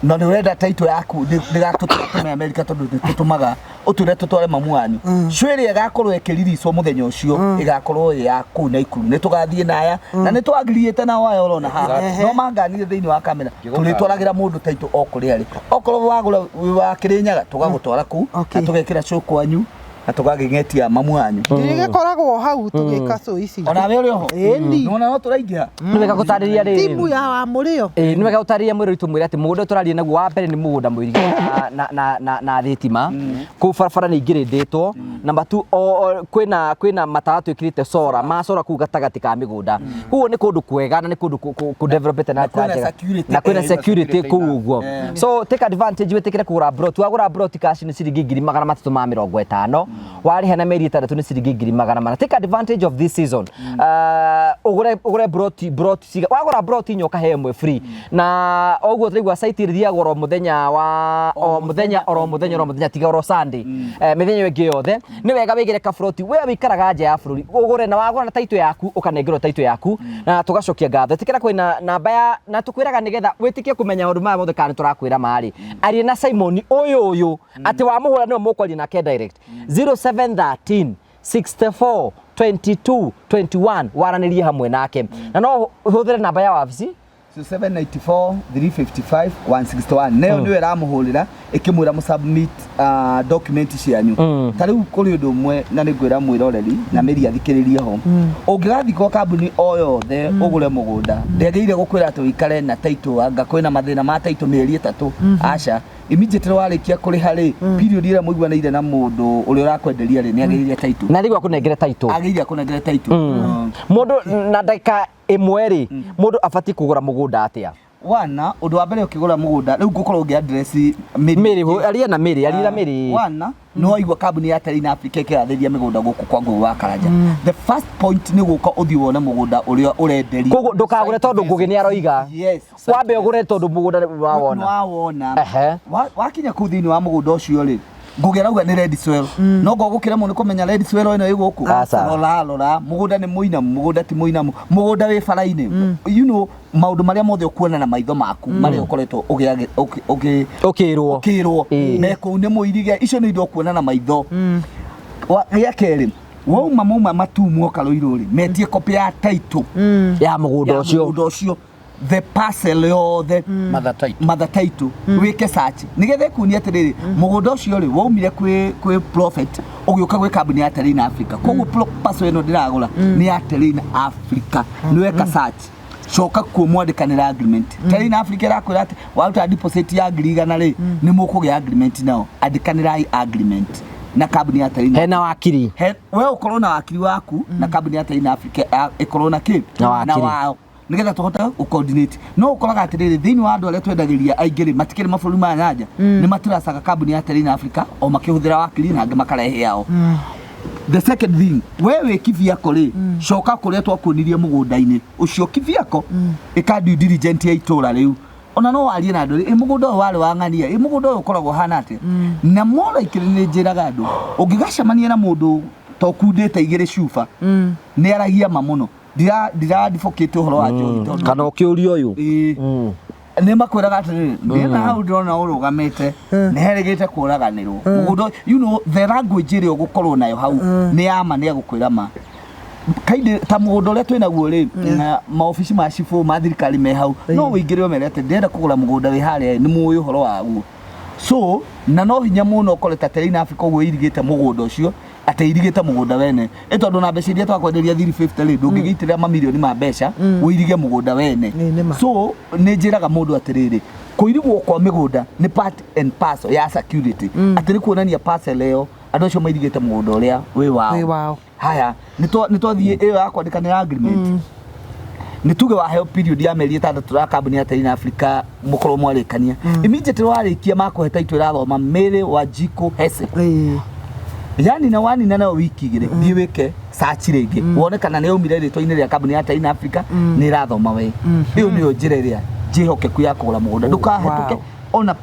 Speaker 4: no nĩ wenda taitũ yaku ndĩgatũtũme America tondũ tũtũmaga ũtũre tũtware mamu anyu cwĩrĩ ĩgakorwo ĩkĩriricwo mũthenya ũcio ĩgakorwo yaku na ikuru nĩ tũgathiĩ naya na nĩ twagiriĩte na waya ũrona haha no manganire thĩinĩ wa kamera tũrĩtwaragĩra mũndũ taitũ o kũrĩa arĩ okorwo wagũra wa Kĩrĩnyaga tũgagũtwara kũu na tũgekĩra show kwanyu na tũgagĩng'etia mamu anyu
Speaker 1: ndĩgĩkoragwo hau tũgĩka show ici
Speaker 4: ona we ũrĩ ho nĩ no tũraingĩra
Speaker 2: nĩ wega gũtarĩria rĩrĩ
Speaker 1: timu ya wa mũrĩo
Speaker 2: nĩ wega gũtarĩria mwĩrĩ witũ mwĩrĩ atĩ mũgũnda tũraria naguo wa mbere nĩ mũgũnda mũirige na thitima kũu barabara nĩ ingĩrĩndĩtwo namba 2 kwĩna matawa twĩkĩrĩte solar macora kũu gatagatĩ ka mĩgũnda kũu nĩ kũndũ kwega na nĩ kũndũ kũdevelopete na na kwĩna security kũu ũguo so take advantage wĩtĩkĩre kũgũra brot wagũra brot cash nĩ ciringi 350 wariha na meri 3 nĩ ciringi 400 take advantage of this season ugure brot ciga wagũra brot nyoka he mwe free na oguo tũraigua site iria goro muthenya wa muthenya tiga oro Sunday mĩthenya ĩngĩ yothe nĩ wega wĩgĩre ka broti we wĩikaraga nja ya bũrũri ũgũre na wagũra na taitũ yaku ũkanengerwo taitũ yaku na tũgacokia ngatho tikira kwĩna namba ya na tũkwĩraga nĩgetha wĩtĩkie kũmenya ũndũ maya mothe kana tũrakwĩra marĩ arie na Simon ũyũ atĩ wa mũhũra nĩwe mũkwaria nake direct 0713 64 22 21 waranĩrie hamwe nake na no hũthĩre namba ya wabici
Speaker 4: 794 355 161 neo ndio ĩramũhũrĩra ĩkĩmwĩra mũsubmit document cianyu ta rĩu kũrĩ ũndũ ũmwe na nĩ ngwĩra mwĩroreri na mĩri athikĩrĩrie ho ũngĩgathiĩ kwa kambuni o yothe ũgũre mũgũnda ndĩagĩrĩire gũkwĩra atĩ ũikare na taitũ anga kwĩna mathĩna ma taitũ mĩeri 3 aca immediately warĩkia kũrĩha rĩ period ĩrĩa mũiguanĩire na mũndũ ũrĩa ũrakwenderia rĩ nĩ agĩrĩire taitũ
Speaker 2: na thigwa kũnengere taitũ
Speaker 4: agĩrĩire kũnengere taitũ
Speaker 2: mũndũ na ndagĩka ĩmwe rĩ mũndũ abatiĩ kũgũra mũgũnda atĩa
Speaker 4: wana ũndũ wa mbere ũkĩgũra mũgũnda rĩu ngũkorwo ngĩ address
Speaker 2: Mĩrĩ aria na Mĩrĩ
Speaker 4: wana no igwa kambuni ya Taina Africa ĩkĩrathĩria mĩgũnda gũkũ kwa Ngugi wa Karanja the first point nĩ gũka ũthiĩ wone mũgũnda ũrĩa ũrenderia
Speaker 2: koguo ndũkagũre tondũ Ngugi nĩ aroiga wambe ũgũre tondũ mũgũnda wawona
Speaker 4: wakinya kũu thĩinĩ wa mũgũnda ũcio rĩ Ngugi arauga nĩ red soil no ngũgũkĩremwo nĩ kũmenya red soil ĩno ĩgũkũ rora mũgũnda nĩ mũinamu mũgũnda ti mũinamu mũgũnda wĩ bara-inĩ you know maũndũ marĩa mothe ũkuona na maitho maku marĩa ũkoretwo ũkĩrwo mekũu nĩ mũirige icio nĩ indo ũkuona na maitho gĩa kerĩ wauma mauma matumu okarũirwo rĩ metie copy ya title
Speaker 2: ya mũgũnda ũcio
Speaker 4: the parcel yothe mother title wike search nigetha ĩkuonia atĩrĩrĩ mũgũnda ũcio rĩ waumire kwĩ Prophet ũgĩũka gwĩ kambuni ya Taina Africa koguo parcel ĩno ndĩragũra nĩ ya Taina Africa nĩweka search coka kuo mwandĩkanĩra agreement Taina Africa ĩrakwĩra atĩ waruta deposit ya ngiri 100 rĩ nĩ mũkũgĩa agreement nao andĩkanĩrai agreement na kambuni ya Terina
Speaker 2: hena wakiri
Speaker 4: wewe ukorwo na wakiri waku na kambuni ya Terina Africa ikorwo na kin na wao nigetha tuhota coordinate no ukoraga atiriri thiini wa andu aria twendagiriria aingiri matikiri mabũrũri ma nanja ni maturacaga kambuni ya Terina Africa o makihuthira wakiri na angi makarehe yao. The second thing, wewe kivyako ri coka kuria twakwonirie mugunda-ini ucio kivyako ika due diligence ya itura riu ona no warie na andu mugunda uyu wari wa ng'ania mugunda uyu ukoragwo hana atia na mora ikiri ni njiraga andu ungigacemania na mundu tokundite igiri cuba ni aragia mamuno ndira advocate uhoro wa njohi
Speaker 2: kana ukiuria uyu
Speaker 4: ni makwiraga atiriri ndina hau ndona urugamite ni herigite kuraganirwo mugundo you know the language iri ugukorwo nayo hau ni ama ni agukwira ma kaide ta mugundo uria twina guo ri maofici ma cifu ma thirikari me hau no wingire omerete ndenda kugura mugunda wi haria ni muoy uhoro waguo so na no hinya muno ukoreta Terina Africa uguo irigite mugunda ucio ateirigite mugunda wene tondu na mbeca iria twakwenderia 350 ri ndungigitira mamilioni ma mbeca uirige mugunda wene so ni njiraga mundu atiriri kuirigwo kwa migunda ni part and parcel ya security atiri kuonania parcel eo andu acio mairigite mugunda uria wi wao haya ni twathie iyo ya kwandikana agreement ni tuge wa help period ya meri 6 ya kambuni ya Terina Africa mukorwo mwarikania immediately warikia makuheta itu irathoma Mary Wanjiku Hesse yani na wani na wiki igire thie wike search ringi wone kana ni umire ritwa-ini ria kambuni ya Terina Africa ni irathoma we iyo niyo njira iria jihokeku ya kugura mugunda ndukahetuke ona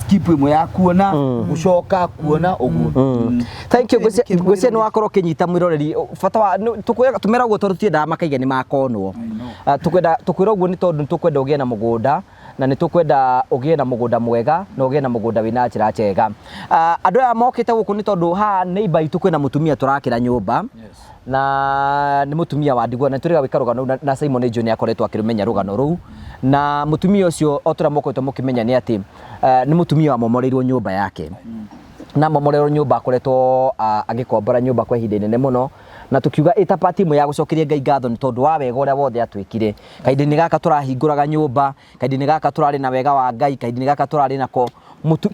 Speaker 4: skip imwe ya kuona gucoka kuona uguo.
Speaker 2: Thank you gwecia ni wakorwo kinyita mwiroreri fata wa tumera guo tondu tienda makaiga ni makonwo tukwira uguo ni tondu tukwenda ugie na mugunda na ni tukwenda ugie na mugunda mwega na ugie na mugunda wina njira njega. Andu aya mokite guku ni tondu ha neighbor itu kwina mutumia turakira nyumba na ni mutumia wa ndigwa na turiga wika rugano na Simon John akoretwo akirumenya rugano ruu na mutumia ucio otura mokoitwo mukimenya ni ati ni mutumia wa momoreirwo nyumba yake na momoreirwo nyumba akoretwo agikombora nyumba kwa ihinda inene muno na tukiuga ita party imwe ya gucokeria Ngai ngatho ni tondu wa wega uria wothe atwikire kaindi-ini gaka turahinguraga nyumba kaindi-ini gaka turari na wega wa Ngai kaindi-ini gaka turari nako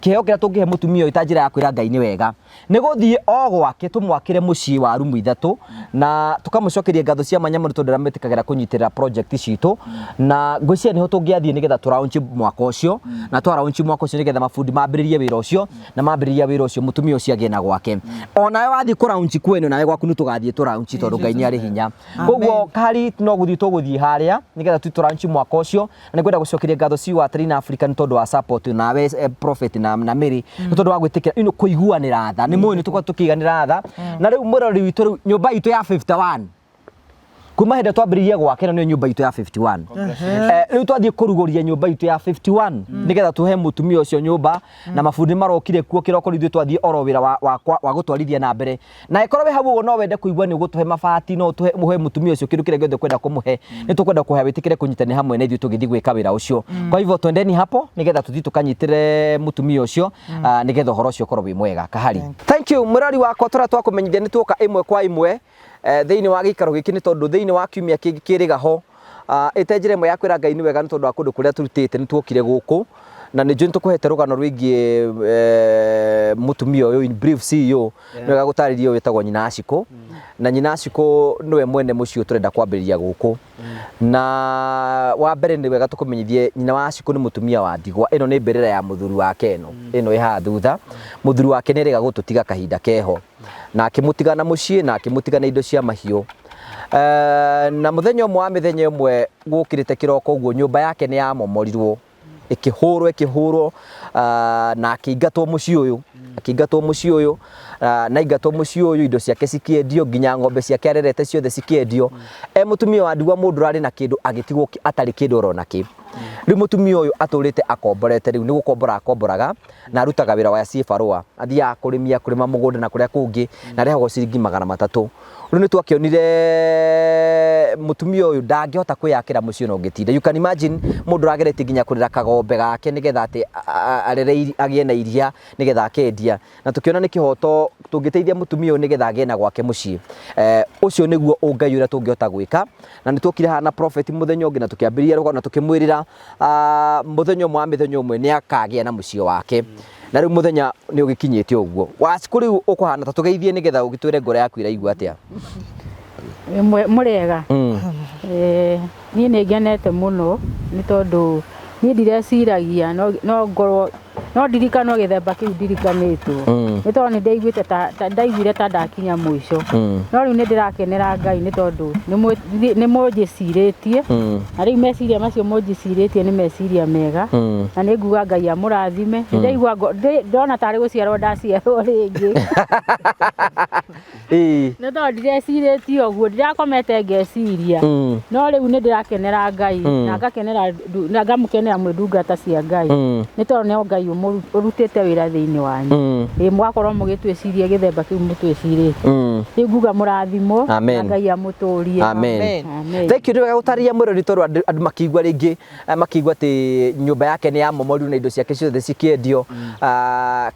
Speaker 2: kiheo kiria tungihe mutumia uyu ta njira ya kwira Ngai ni wega ni guthie o gwake tumwakire mucii wa rumu ithatu na tukamucokeria ngatho cia manyamu tondu rametikagira kunyitirira project citu na ngwicia niho tungiathie nigetha turaunchi mwaka ucio na twaraunchi mwaka ucio nigetha mafundi mambiririe wira ucio na mambiriria wira ucio mutumia ucio agie na gwake ona we wathie kuraunchi kwenu nawe gwaku ni tugathie turaunchi tondu Ngai ni ari hinya koguo kari no guthie tuguthie haria nigetha turaunchi mwaka ucio na ngwenda gucokeria ngatho ci wa Terina Africa ni tondu wa support na we Prophet na Mary ni tondu wa gwitikira ino kuiguanira tha ni moyo ni tukwa tukiganira tha na riu murori witu nyumba itu ya 51 kuma henda twambiririe gwake na ni nyumba itu ya 51 riu twathie kuruguria nyumba itu ya 51 nigetha tuhe mutumia ucio nyumba na mafundi marokire kuo kiroko rithu twathie oro wira wa gutwarithia na mbere na ikorwe hau no wende kuigua ni gutuhe mabati no tuhe muhe mutumia ucio kindu kire giothe kwenda kumuhe ni tukwenda kuhe witikire kunyitane hamwe na ithu tugithi gwika wira ucio kwa hivyo twendeni hapo nigetha tuthi tukanyitire mutumia ucio nigetha horo ucio korwo wi mwega kahari. Thank you murari wakwa tura twakumenyithia ni tuoka imwe kwa imwe thiini wa gikaro giki ni tondu thiini wa kiumia kirigaho itenjire imwe ya kwira Ngai ni wega ni tondu wa kundu kuria turutite ni tuokire guku na ni njui tukuhete rugano rwingie mutumia uyu in brief CEO ni wega gutaririo witagwo nyina Aciko na nyina Aciko niwe mwene mucio turenda kwambiriria guku na wa mbere ni wega tukumenyithie nyina wa Aciko ni mutumia wa ndigwa ino ni mbirira ya muthuri wake ino iha thutha muthuri wake ni rega gututiga kahinda keho na akimutiga na mucie na akimutiga na indo cia mahiu na muthenya umwe wa mithenya umwe gukirite kiroko uguo nyumba yake ni ya momorirwo ikihurwo na akiingatwo mucii uyu na ingatwo mucii uyu indo ciake cikiendio nginya ng'ombe ciake arerete ciothe cikiendio mutumia wa ndigwa mundu rari na kindu agitigwo atari kindu rona ki riu mutumia uyu aturite akomborete riu ni gukombora akomboraga na arutaga wira wa cibarua athia kurima mugunda na kuria kungi na rehago ciringi 300 riu ni twakionire mutumia uyu ndangihota kwiyakira mucii no ngitinda you can imagine mundu ragerete nginya kurira kagombe gake nigetha ati arere agie na iria nigetha akendia na tukiona ni kihoto tungiteithia mutumia uyu nigetha agie na gwake mucii ucio niguo ungai uria tungihota gwika na ni twokire hana Prophet muthenya ungi na tukiambiriria rugano tukimwirira muthenya umwe wa mithenya umwe ni akagia na mucii wake na riu muthenya ni ugikinyite uguo wacikuri ukuhana ta tugeithie nigetha ugitwire ngore yaku iraigua atia
Speaker 5: murega ni ngenete muno ni tondu ni ndireciragia no ngorwo no ndirikano githemba kiu ndirikanitwo ni tondu ni ndaiguite ndaiguire ta ndakinya mwisho no riu ni ndirakenera Ngai ni tondu ni munjiciritie na riu meciria macio munjiciritie ni meciria mega na ni nguga Ngai amurathime ndaigua ndona tari guciarwo ndaciarwo ringi ni tondu ndireciritie uguo ndirakomete ngeciria no riu ni ndirakenera Ngai na ngakenera na ngamukenera mwindungata cia Ngai ni tondu ni Ngai urutite wira thiini wanyu mwakorwo mugitwiciria githemba kiu mutwiciritie riu nguga murathimo na Ngai amuturie
Speaker 2: amen thank you ndiwega gutaria mwirori tondu andu makigua ringi makigua ati nyumba yake ni ya momoru na indo ciake ciothe cikiendio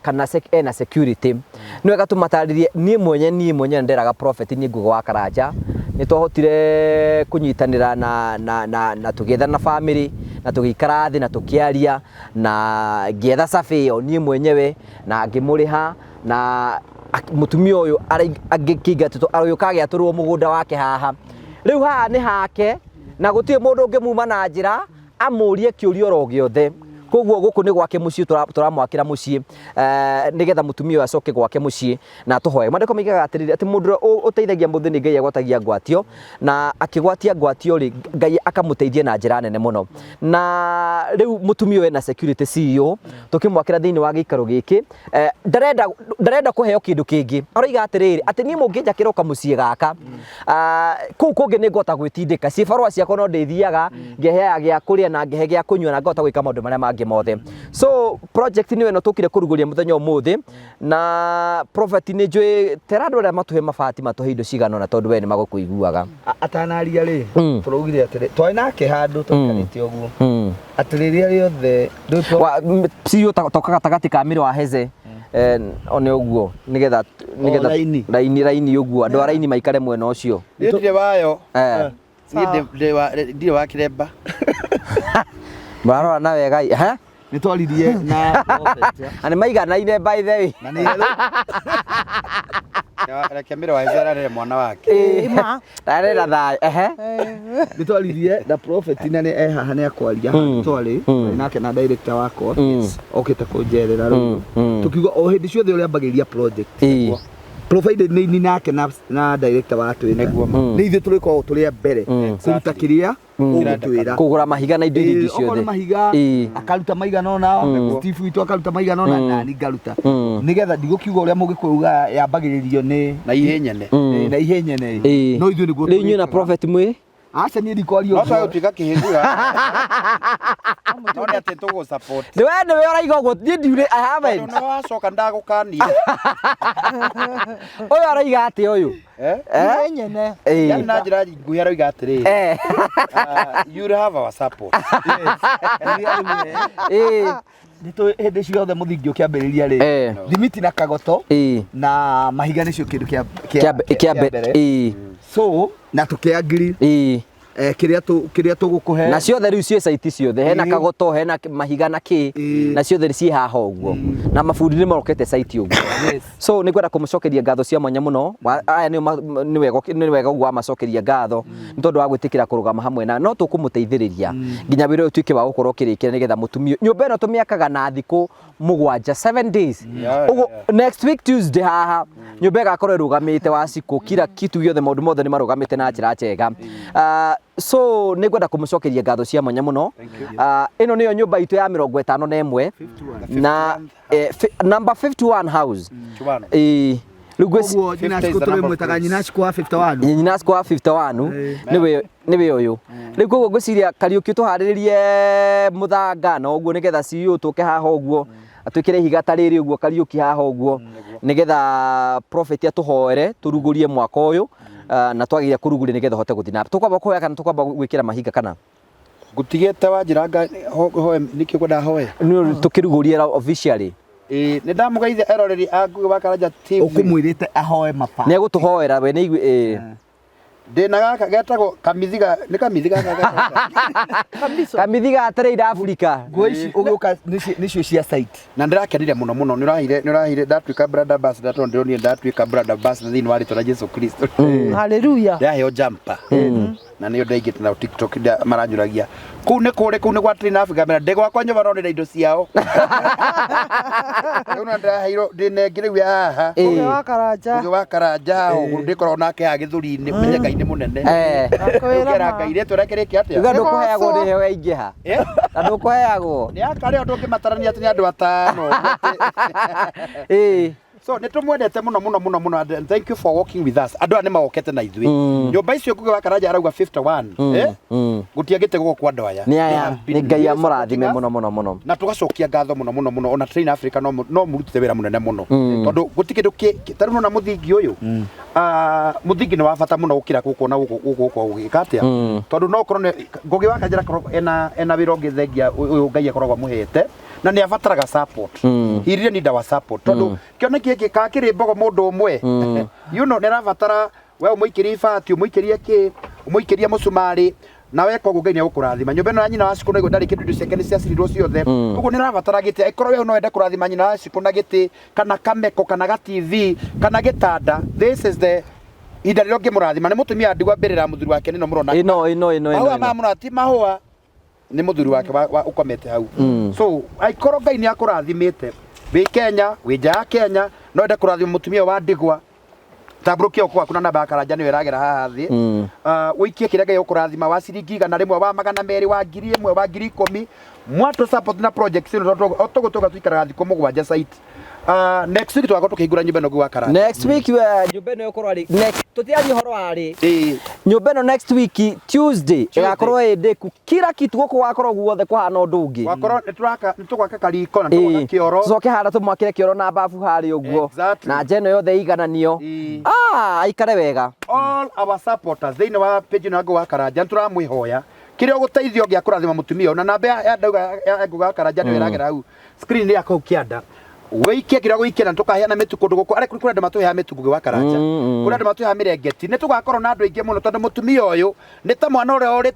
Speaker 2: kana ena security niwega tumataririe nie mwenye nderaga prophet ni ngugo wa Karanja ni twahotire kunyitanira na together na family na tugikara thi na tukiaria na ngietha safi yo nie mwenyewe na ngimuriha na mutumia uyu agikinga tuto aruyukagia turwo mugunda wake haha riu haha ni hake na gutie mundu ngimuma na njira amurie kiurio ro giothe koguo guku ni gwake mucii turamwakira mucii nigetha mutumia acoke gwake mucii na tuhoe mandiko migaga atiriri ati mundu uteithagia muthini Ngai agwatagia ngwatio na akigwatia ngwatio ri Ngai akamuteithia na njira nene muno na riu mutumia we na security CEO tukimwakira thiini wa gikaro giki ndarenda kuheo kindu kingi aroiga atiriri ati ni munginja kiroka mucii gaka kuu kungi ni ngota gwitindika cibarua ciakwa no ndithiaga ngehea gia kuria na ngehe gia kunywa na ngota gwika maundu maria mangi mothe so project ni weno tukire kuruguria muthenya umuthi na prophet ni njui terado ria matuhe mabati matuhe indo cigano na tondu we ni magukuiguaga
Speaker 4: atanaria ri turugire atire twai nake handu tukarite uguo atiriria riothe
Speaker 2: CEO toka gatagati ka miro wa heze one uguo nigetha raini uguo andu raini maikare mwena ucio
Speaker 3: ndire wayo ndire wa kiremba
Speaker 2: marora na wega
Speaker 4: ni twaririe na prophet
Speaker 2: ani maigana ine by the way
Speaker 4: na ni
Speaker 3: reke miro wa Ezra rere mwana wake
Speaker 2: rarera thayo
Speaker 4: ni twaririe na prophet na ni haha ni akwaria twari nake na director wako okite kunjerera riu tukiuga o hindi ciothe uri ambagiria project provided ni nake na director watu ni ithe turiko turi mbere kuruta kiria ugutwira
Speaker 2: kugura mahiga na indo icio ciothe
Speaker 4: mahiga akaruta maiga nona Steve witu akaruta maiga nona na ni ngaruta nigetha ndigukiuga uria mugikuuga yambagiririo ni
Speaker 3: na ihenyene
Speaker 4: no ithu ni
Speaker 2: gutu ni na prophet mwe
Speaker 4: acha ni ndikwario
Speaker 3: no sayo tika kihindura no ni ati tugo support
Speaker 2: ni we uraiga uguo ni ndiure I have it
Speaker 3: no wacoka ndagukania
Speaker 2: oyo araiga ati oyo
Speaker 1: nyene
Speaker 3: yani na njira nguhi araiga atiri you have our support
Speaker 4: nito hindi ciothe muthingi ukiambiriria ri thimiti na kagoto na mahiga nicio kindu kia mbere so na tukiagiri kiria tugukuhe
Speaker 2: na ciothe riu cie site ciothe hena kagoto hena mahiga na ki na ciothe ci haha uguo na mabundi ni marokete site uguo so ni kwenda kumucokeria ngatho cia mwanya muno aya ni wega uguo amacokeria ngatho ni tondu wa gwitikira kurugama hamwe na no tukumuteithiriria nginya wira utuike wa gukorwo kirikira nigetha mutumio nyumba ino tumiakaga na thiku 7 days uguo next week Tuesday haha nyumba igakorwo irugamite wa ciku kila kitu giothe maundu mothe ni marugamite na njira njega so ni kwenda kumucokeria ngatho cia mwanya muno ino niyo nyumba itu ya 51 na number 51 house
Speaker 4: Lugo Nyinasco tulimwetaga Nyinasco wa 51
Speaker 2: Nyinasco wa 51 niwe uyu riu uguo ngwiciria Kariuki tuhariririe muthanga na uguo nigetha CEO tuke haha uguo atwikire higa tariri uguo Kariuki haha uguo nigetha prophet atuhoere turugurie mwaka uyu na twagire kuruguria nigetha hote guthina tukwamba kuhoya kana tukwamba gwikira mahiga kana
Speaker 3: gutigete wanjiranga hoye niki kwenda hoye
Speaker 2: ni tukiruguria officially
Speaker 3: ni ndamugeithia eroreri angu wa Karanja TV
Speaker 4: ukumwirite ahoe mapa
Speaker 2: ni gutuhoera we ni
Speaker 3: ndina gaka getagwo kamithiga ni kamithiga
Speaker 2: kamithiga atereire Africa
Speaker 4: nguo ici ugiuka nicio cia site
Speaker 3: na ndirakenire muno ni urahire ndatuika brother ambassador to ndironi ndatuika brother ambassador thini wa rito na Jesu Kristo
Speaker 1: haleluya
Speaker 3: ndaheo jumper na nä ndaigä na TikTok maranyuragia kuu nä gwa train Africa mena ndä gwakwa nyova no nä indo ciao rä u na ndaheirwo ndä nengä rä u haha å wa karanja ndä korwo nake ha gä thå ri-inä menye Ngai nä må nene kera Ngai rä tå rekä rä kä atä
Speaker 2: uga ndå kå heagwo ndä heo yaingä ha na ndå kå heagwo
Speaker 3: nä akarä o ndå ngä matarania atä nä andå atano so nä tå mwendete muno and thank you for working with us andå aya nä magokete na ithuĩ nyũmba icio kũgĩ wa karanja arauga 51 gũtiagĩte gũkũ kwa andũ aya
Speaker 2: nĩ Ngai amũrathime mũno
Speaker 3: na tũgacokia ngatho mũno ona Train Africa no mũrutĩte wĩra mũnene mũno tondũ gũti kĩndũ tarĩ na mũthingi ũyũ mũthingi nĩ wa bata mũno gũkĩra gũkũ na gũkũ gũgĩka atĩa tondũ no korwo Ngũgĩ wa Kanjara ena wĩra ũngĩ thengia ũyũ Ngai akoragwo amũhete na nĩ abataraga support he really need our support tondu kioneki giki ka kiri mbogo mundu umwe you know nĩ rabatara we umuikirie ibati umuikirie ki umuikirie musumari na we koguo Ngai nĩ agũkũrathima nyũmba ĩno ya nyina wa Cikũ naigua ndarĩ kĩndũ indo ciake nĩ ciacirirwo ciothe ũguo nĩ rabatara gĩtĩ angĩkorwo we no wende kũrathima nyina wa Cikũ na gĩtĩ kana kameko kana ga TV kana gĩtanda this is the ihinda rĩrĩa ũngĩmũrathima nĩ mũtumia ndigwa mbĩrĩra mũthuri wake nĩno mũrona ĩno mamũra ti mahũa nĩ mũthuri wake ũkomete hau so aikoro Ngai nĩ akũrathimĩte wĩ Kenya wĩ nja ya Kenya no wende kũrathima mũtumia wa ndigwa tambũrũkia ũkũ waku na namba ya Karanja nĩwe ĩragera haha thĩ ũikie kĩrĩa Ngai ũkũrathima wa ciringi 100 wa 200 wa 1000 wa 10,000 mwatũ support na project ĩno tũgũtũga tũikaraga thikũ mũgwanja site next week twakorwo tũkĩhingũra nyũmba ĩno Ngũgĩ wa Karanja
Speaker 2: next week nyũmba ĩno ĩkorwo arĩ next tũtiarie ũhoro warĩ nyũmba ĩno next week Tuesday ĩgakorwo ĩ ndĩku kila kitu gũkũ gwakorwo guothe kũhana ũndũ ũngĩ
Speaker 3: wakorwo nĩ tũgwaka kariko na tũgwaka kĩoro
Speaker 2: tũcoke harĩa tũmwakĩre kĩoro na babu harĩa ũguo na nja ĩno yothe ĩigananio aikare wega
Speaker 3: all our supporters thĩinĩ wa page ĩno ya Ngũgĩ wa Karanja tũramwĩhoya kĩrĩa ũgũteithio gĩa kũrathima mũtumia ũyũ na namba ya ndauga ya Ngũgĩ wa Karanja nĩwe ĩragera hau screen ya kau kĩanda wĩikie kĩrĩa gũikia na tũkaheana mĩtu kũndũ gũkũ arĩ kũrĩ andũ matũheaga mĩtu Ngũgĩ wa Karanja kũrĩ andũ matũheaga mĩrengeti nĩ tũgakorwo na andũ aingĩ mũno tondũ mũtumia ũyũ nĩ ta mwana ũrĩa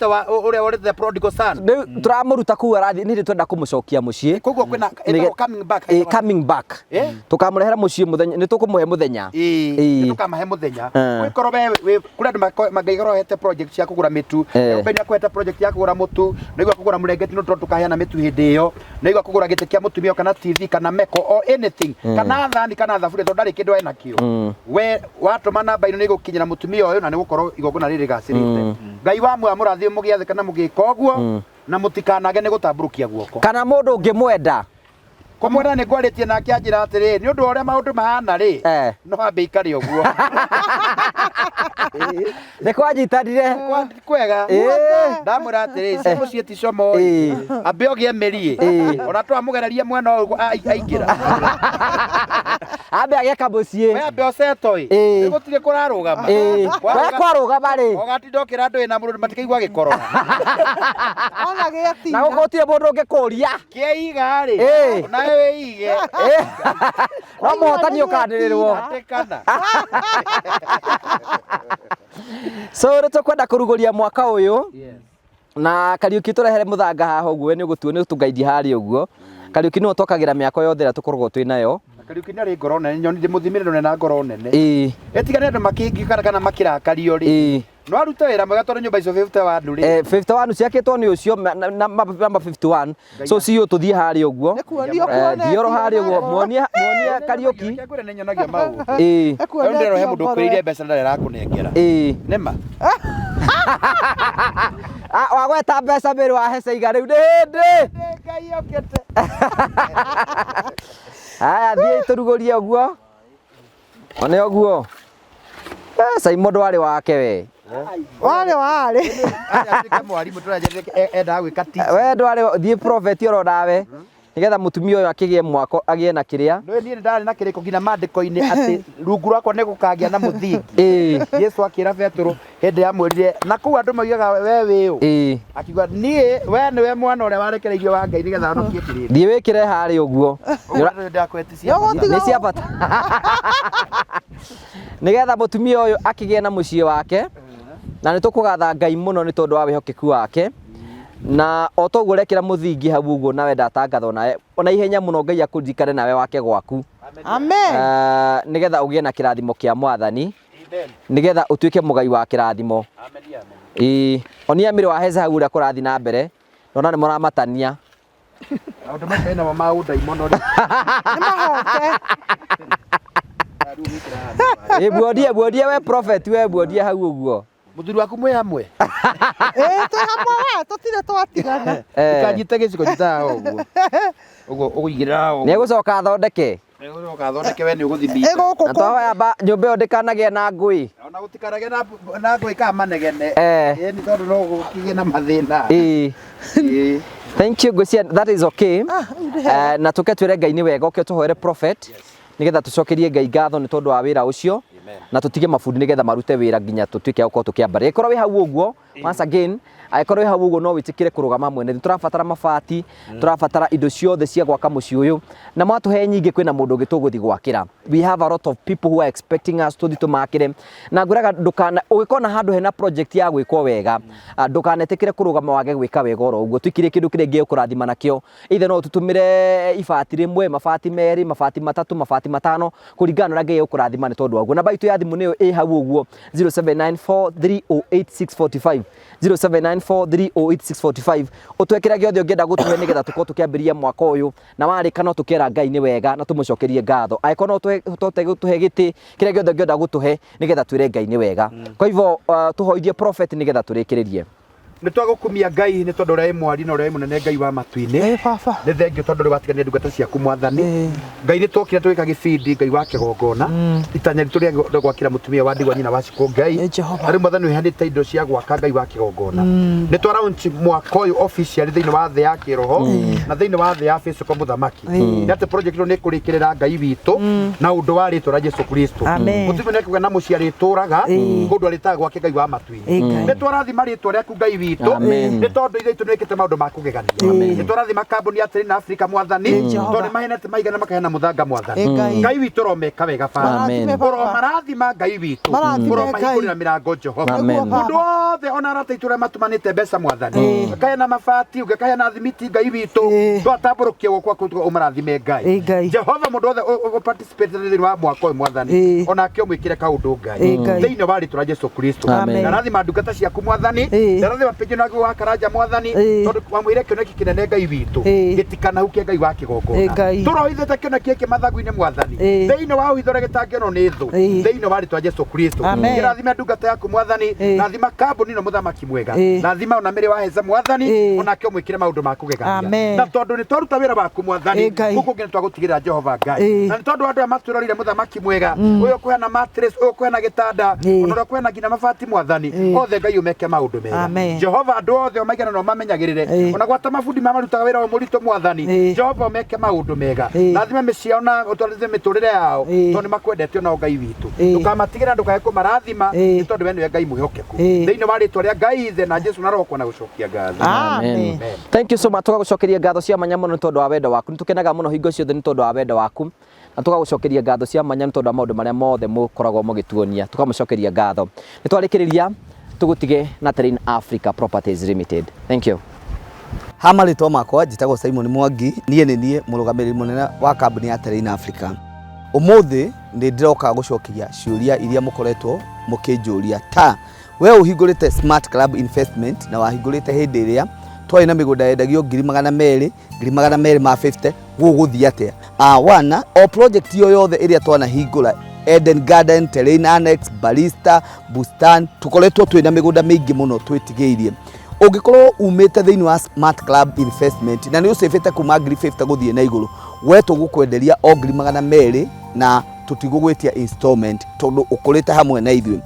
Speaker 3: ũrĩte the prodigal son
Speaker 2: tũramũruta kũu arathiĩ nĩ twenda kũmũcokia mũciĩ
Speaker 3: koguo kwĩna
Speaker 2: coming back tũkamũrehera mũciĩ mũthenya nĩ tũkũmũhe mũthenya
Speaker 3: nĩ tũkamahe mũthenya wĩkorwo we kũrĩ andũ mangĩkorwo hete project cia kũgũra mĩtu Ngai nĩakwĩhete project ya kũgũra mũtu naigua kũgũra mũrengeti no tũkaheana mĩtu hĩndĩ ĩyo naigua kũgũra gĩtĩ kĩa mũtumia kana TV kana meko anything kana thani kana thaburia tondu ndarĩ kĩndũ ena kĩo we watũma namba ĩno nĩ ĩgũkinyĩra mũtumia ũyũ na nĩ gũkorwo igongona rĩrĩ rĩgacĩrĩte Ngai wa mũrathime mũgĩathĩ kana mũgĩka ũguo na mũtikanage nĩ gũtambũrũkia guoko
Speaker 2: kana mũndũ ũngĩmwenda
Speaker 3: kũmwenda nĩ ngwarĩtie nake anjĩra atĩrĩ nĩ ũndũ wa ũrĩa maũndũ mahana rĩ no ambe ikare ũguo
Speaker 2: nĩ kwanyitanire
Speaker 3: kwega ndamwĩra atĩrĩ cia mũciĩ ti como ambe ũgĩe mĩriĩ ona twamũgererie mwena ũyũ aingĩra
Speaker 2: ambe agĩka mũciĩ
Speaker 3: we ambe ũcetoi nĩ gũtirĩ kũrarũgama
Speaker 2: we kwarũgama rĩ
Speaker 3: ũgatinda ũkĩra andũ wĩna mũndũ matikaigua gĩkorora
Speaker 2: na gũkũ gũtirĩ mũndũ ũngĩkũria
Speaker 3: kĩiga rĩ nawe wĩige
Speaker 2: no mũhotani ũkandĩrĩrwo so nĩ tũkwenda kũrugũria mwaka ũyũ na Kariuki tũrehere mũthanga haha ũguo nĩ ũgũtua nĩ ũtũngaithia harĩa ũguo Kariuki nĩwe twakagĩra mĩako yothe ĩrĩa tũkoragwo twĩ nayo
Speaker 3: Kariuki nĩ arĩ ngoro nene nyoni ndĩmũthimĩre na ngoro nene ĩtigane andũ makĩngĩkana kana makĩrakario rĩ no arute wĩra mwega tondũ nyũmba icio 51 rĩ
Speaker 2: 51 ciakĩtwo nĩ ũcio namba 51 so ciũ tũthiĩ harĩa ũguo thioro harĩa ũguo muonia Kariuki
Speaker 3: nĩ nyonagia maũndũ ndĩrohe mũndũ ũkwĩrĩire mbeca ndarĩ arakũnengera nĩma
Speaker 2: wagweta mbeca mbere wahe caiga rĩu nĩ hĩndĩ
Speaker 3: Ngai okĩte
Speaker 2: haya thiĩ tũrugũrie ũguo one ũguo Simon ndwarĩ wake we
Speaker 1: warĩ
Speaker 3: mwarimũ tũrajerere endaga gwĩka teacher
Speaker 2: we ndwarĩ thiĩ prophet oro nawe nigetha mutumia ũyũ akĩgĩe mwako agĩe na kĩrĩa
Speaker 3: no niĩ ndarĩ na kĩrĩko nginya mandĩko-inĩ atĩ rungu rwakwa nĩ gũkagĩa na mũthingi Yesu akĩra Petero hĩndĩ ya mwĩrire na kũu andũ maugaga we wĩũ akiuga niĩ we nĩwe mwana ũrĩa warekereirio wa Ngai nĩgetha ahonokie kĩrĩndĩ
Speaker 2: thiĩ wĩkĩre harĩa ũguo nĩ cia bata nĩgetha mũtumia ũyũ akĩgĩe na mũciĩ wake na nä tå kå gatha Ngai må no nä tondå wa wä hokeku wake na o to guo rekera muthingi hau uguo nawe ndatangatho nawe ona ihenya muno Ngai akuririkane nawe wake gwaku
Speaker 1: amen
Speaker 2: nigetha ugie na kirathimo kia mwathani nigetha utuike mugai wa kirathimo amen onia mire wa heza hau ria kurathi na mbere nona ni muramatania
Speaker 3: Maundu macio ena maundu imono ri
Speaker 2: buodia we prophet we buodia hau uguo
Speaker 3: muthuri waku mwe hamwe
Speaker 1: tu hamwe tutire twatigana
Speaker 3: ikanyite giciko gitaga uguo uguigirira
Speaker 2: ni egucoka thondeke
Speaker 3: thondeke we ni uguthimite
Speaker 2: na twahoya nyumba iyo ndikanagie na ngui
Speaker 3: ona gutikanage na ngui ka manegene ni tondu no gukigie na mathina
Speaker 2: thank you Gucia, that is okay na tuke twire Ngai ni wega uke tuhoere prophet nigetha tucokerie Ngai ngatho ni tondu wa wira ucio na tutige mabundi nigetha marute wira nginya tutuike uko tukiambara ikorwo wi hau uguo once again aikorwo wi hau uguo no witikire kurugama mwene turabatara mabati turabatara indo ciothe cia gwaka muci uyu na mwatuhe nyingi kwina mundu ungi tuguthi gwakira we have a lot of people who are expecting us to tumakire na nguraga ndukana ugikona handu hena project ya gwikwo wega ndukanetikire kurugama wage gwika wega oro uguo twikire kindu kire ngi ukurathima nakio ithe no tutumire ibati rimwe mabati meri mabati matatu mabati matano kuringana na ngi ukurathima ni tondu waguo namba itu ya thimu niyo i hau uguo 0794308645 0794308645 utwekera giothe ungienda gutuhe nigetha tuko tukiambiria mwaka uyu na warika no tukera Ngai ni wega na tumucokerie ngatho aiko no tutote gutuhe giti kire giothe ungienda gutuhe nigetha twire Ngai ni wega kwa hivyo tuhoithie prophet nigetha turikiririe
Speaker 3: ni twagukumia Ngai ni tondu ria mwari na ria munene Ngai wa matuini
Speaker 1: baba
Speaker 3: ni thengio tondu ri watigania ndungata ciaku mwathani Ngai ni twokire twika gibindi Ngai wake gongona itanya ritu ria gwakira mutumia wa ndigwa nyina waciko Ngai ari mwathani uhanite indo cia gwaka Ngai wake gongona ni twa launch mwaka uyu officially thiini wa the ya kiroho na thiini wa the ya Facebook muthamaki ni ati project ino ni kurikirira Ngai witu na undu wa ritwa Jesu Kristo mutumia ni kuga na muciari turaga kundu aritaga gwake Ngai wa matuini ni twarathima ritwa riaku Ngai witu ni tondu ithe itu nwikite maundu ma kugegania ni twarathima kambuni ya Train Africa mwathani tondu mahenete maigana makahena muthanga mwathani Ngai witu romeka wega baba oro marathima Ngai witu oro mahingurira mirango Jehova mundu othe ona arata iture matumanite mbeca mwathani kahena mabati ugekahena thimiti Ngai witu twatamburukie gukwa kutuga umarathime Ngai Jehova mundu othe participate thiini wa mwaka uyu mwathani ona kio mwikire kaundu Ngai thiini wa ritwa Jesu Kristo na rathima ndungata ciaku mwathani rathima pejino nagi wa karaja mwathani tondu wamwire kioneki kinene Ngai witu gitikana hukie Ngai wa kigongona turohithete kioneki iki mathagu-ini mwathani thiini wa uhithore gitangiono ni thu thiini wa ritwa Jesu Kristo irathima ndungata yaku mwathani rathima kambuni no muthamaki mwega rathima ona mire wa heza mwathani ona kio mwikire maundu ma kugegania na tondu ni twaruta wira waku mwathani guku ngi twagutigira Jehova Ngai na ni tondu andu maturorire muthamaki mwega uyu kuhena mattress uyu kuhena gitanda ona kuhena ngina mabati mwathani othe Ngai umeke maundu mega Jehova andu othe maigana no mamenyagirire ona gwata mabundi marutaga wira wa murito mwathani Jehova umeke maundu mega rathima miciao na utwarize miturire yao tondu makwendete ona Ngai witu tukamatigira ndukae kumarathima ni tondu we ni Ngai muhokeku thiini wa ritwa ria Ngai ithe na Jesu na roho kwa na gucokia ngatho
Speaker 2: amen thank you so much tugagucokeria ngatho cia manya muno ni tondu wa wendo waku nitukenaga muno hingo ciothe ni tondu wa wendo waku na tugagucokeria ngatho cia manya ni tondu wa maundu maria mothe mukoragwo mugituonia tukamucokeria ngatho ni twarikiriria tugutige na Train Africa Properties Limited thank you
Speaker 4: Hamarĩtwa makwa njĩtagwo Simon Mwangi niĩ nĩ niĩ mũrũgamĩrĩri mũnene wa kambuni ya Train Africa ũmũthĩ nĩ ndĩroka gũcokia ciũria iria mũkoretwo mũkĩnjũria ta we ũhingũrĩte Smart Club Investment na wahingũrĩte hĩndĩ ĩrĩa twarĩ na mĩgũnda yendagio 200,000 250 gũgũthiĩ atĩa wana o project yo yothe ĩrĩa twanahingũra Eden Garden, Terrain Annex, Barista, Bustan tukoretwo twĩna mĩgũnda mĩingĩ mũno twĩtigĩirie ũngĩkorwo umĩte thĩinĩ wa Smart Club Investment na nĩ ũcĩbĩte kuma 50 gũthiĩ na igũrũ we tũgũkwenderia o 200,000 na tũtigũgwĩtia installment tondũ ũkũrĩte hamwe na ithuĩ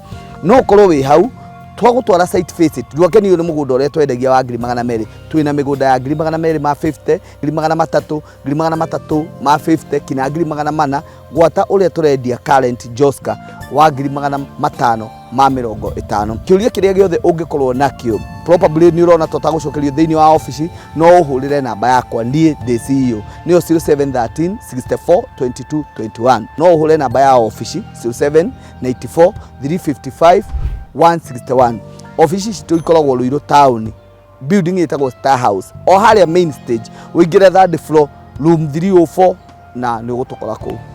Speaker 4: no ũkorwo wĩ hau twagũtwara site visit ndũakenio nĩ mũgũnda ũrĩa twendagia wa 200,000 twĩna mĩgũnda ya 200,000 300 350 kinya 400 gwata ũrĩa tũrendia current Joska wa 550 kĩũria kĩrĩa gĩothe ũngĩkorwo nakĩo probably nĩ ũrona tũtagũcokerio thĩinĩ wa office no ũhũrĩre namba yakwa niĩ ndĩ CEO nĩyo 0713 64 22 21 no ũhũre namba ya office 0794 355 161 office citũ ikoragwo Ruiru town, building ĩtagwo Star House, o harĩa main stage, ũingĩre 3rd floor room 304 na nĩ ũgũtũkora kũu.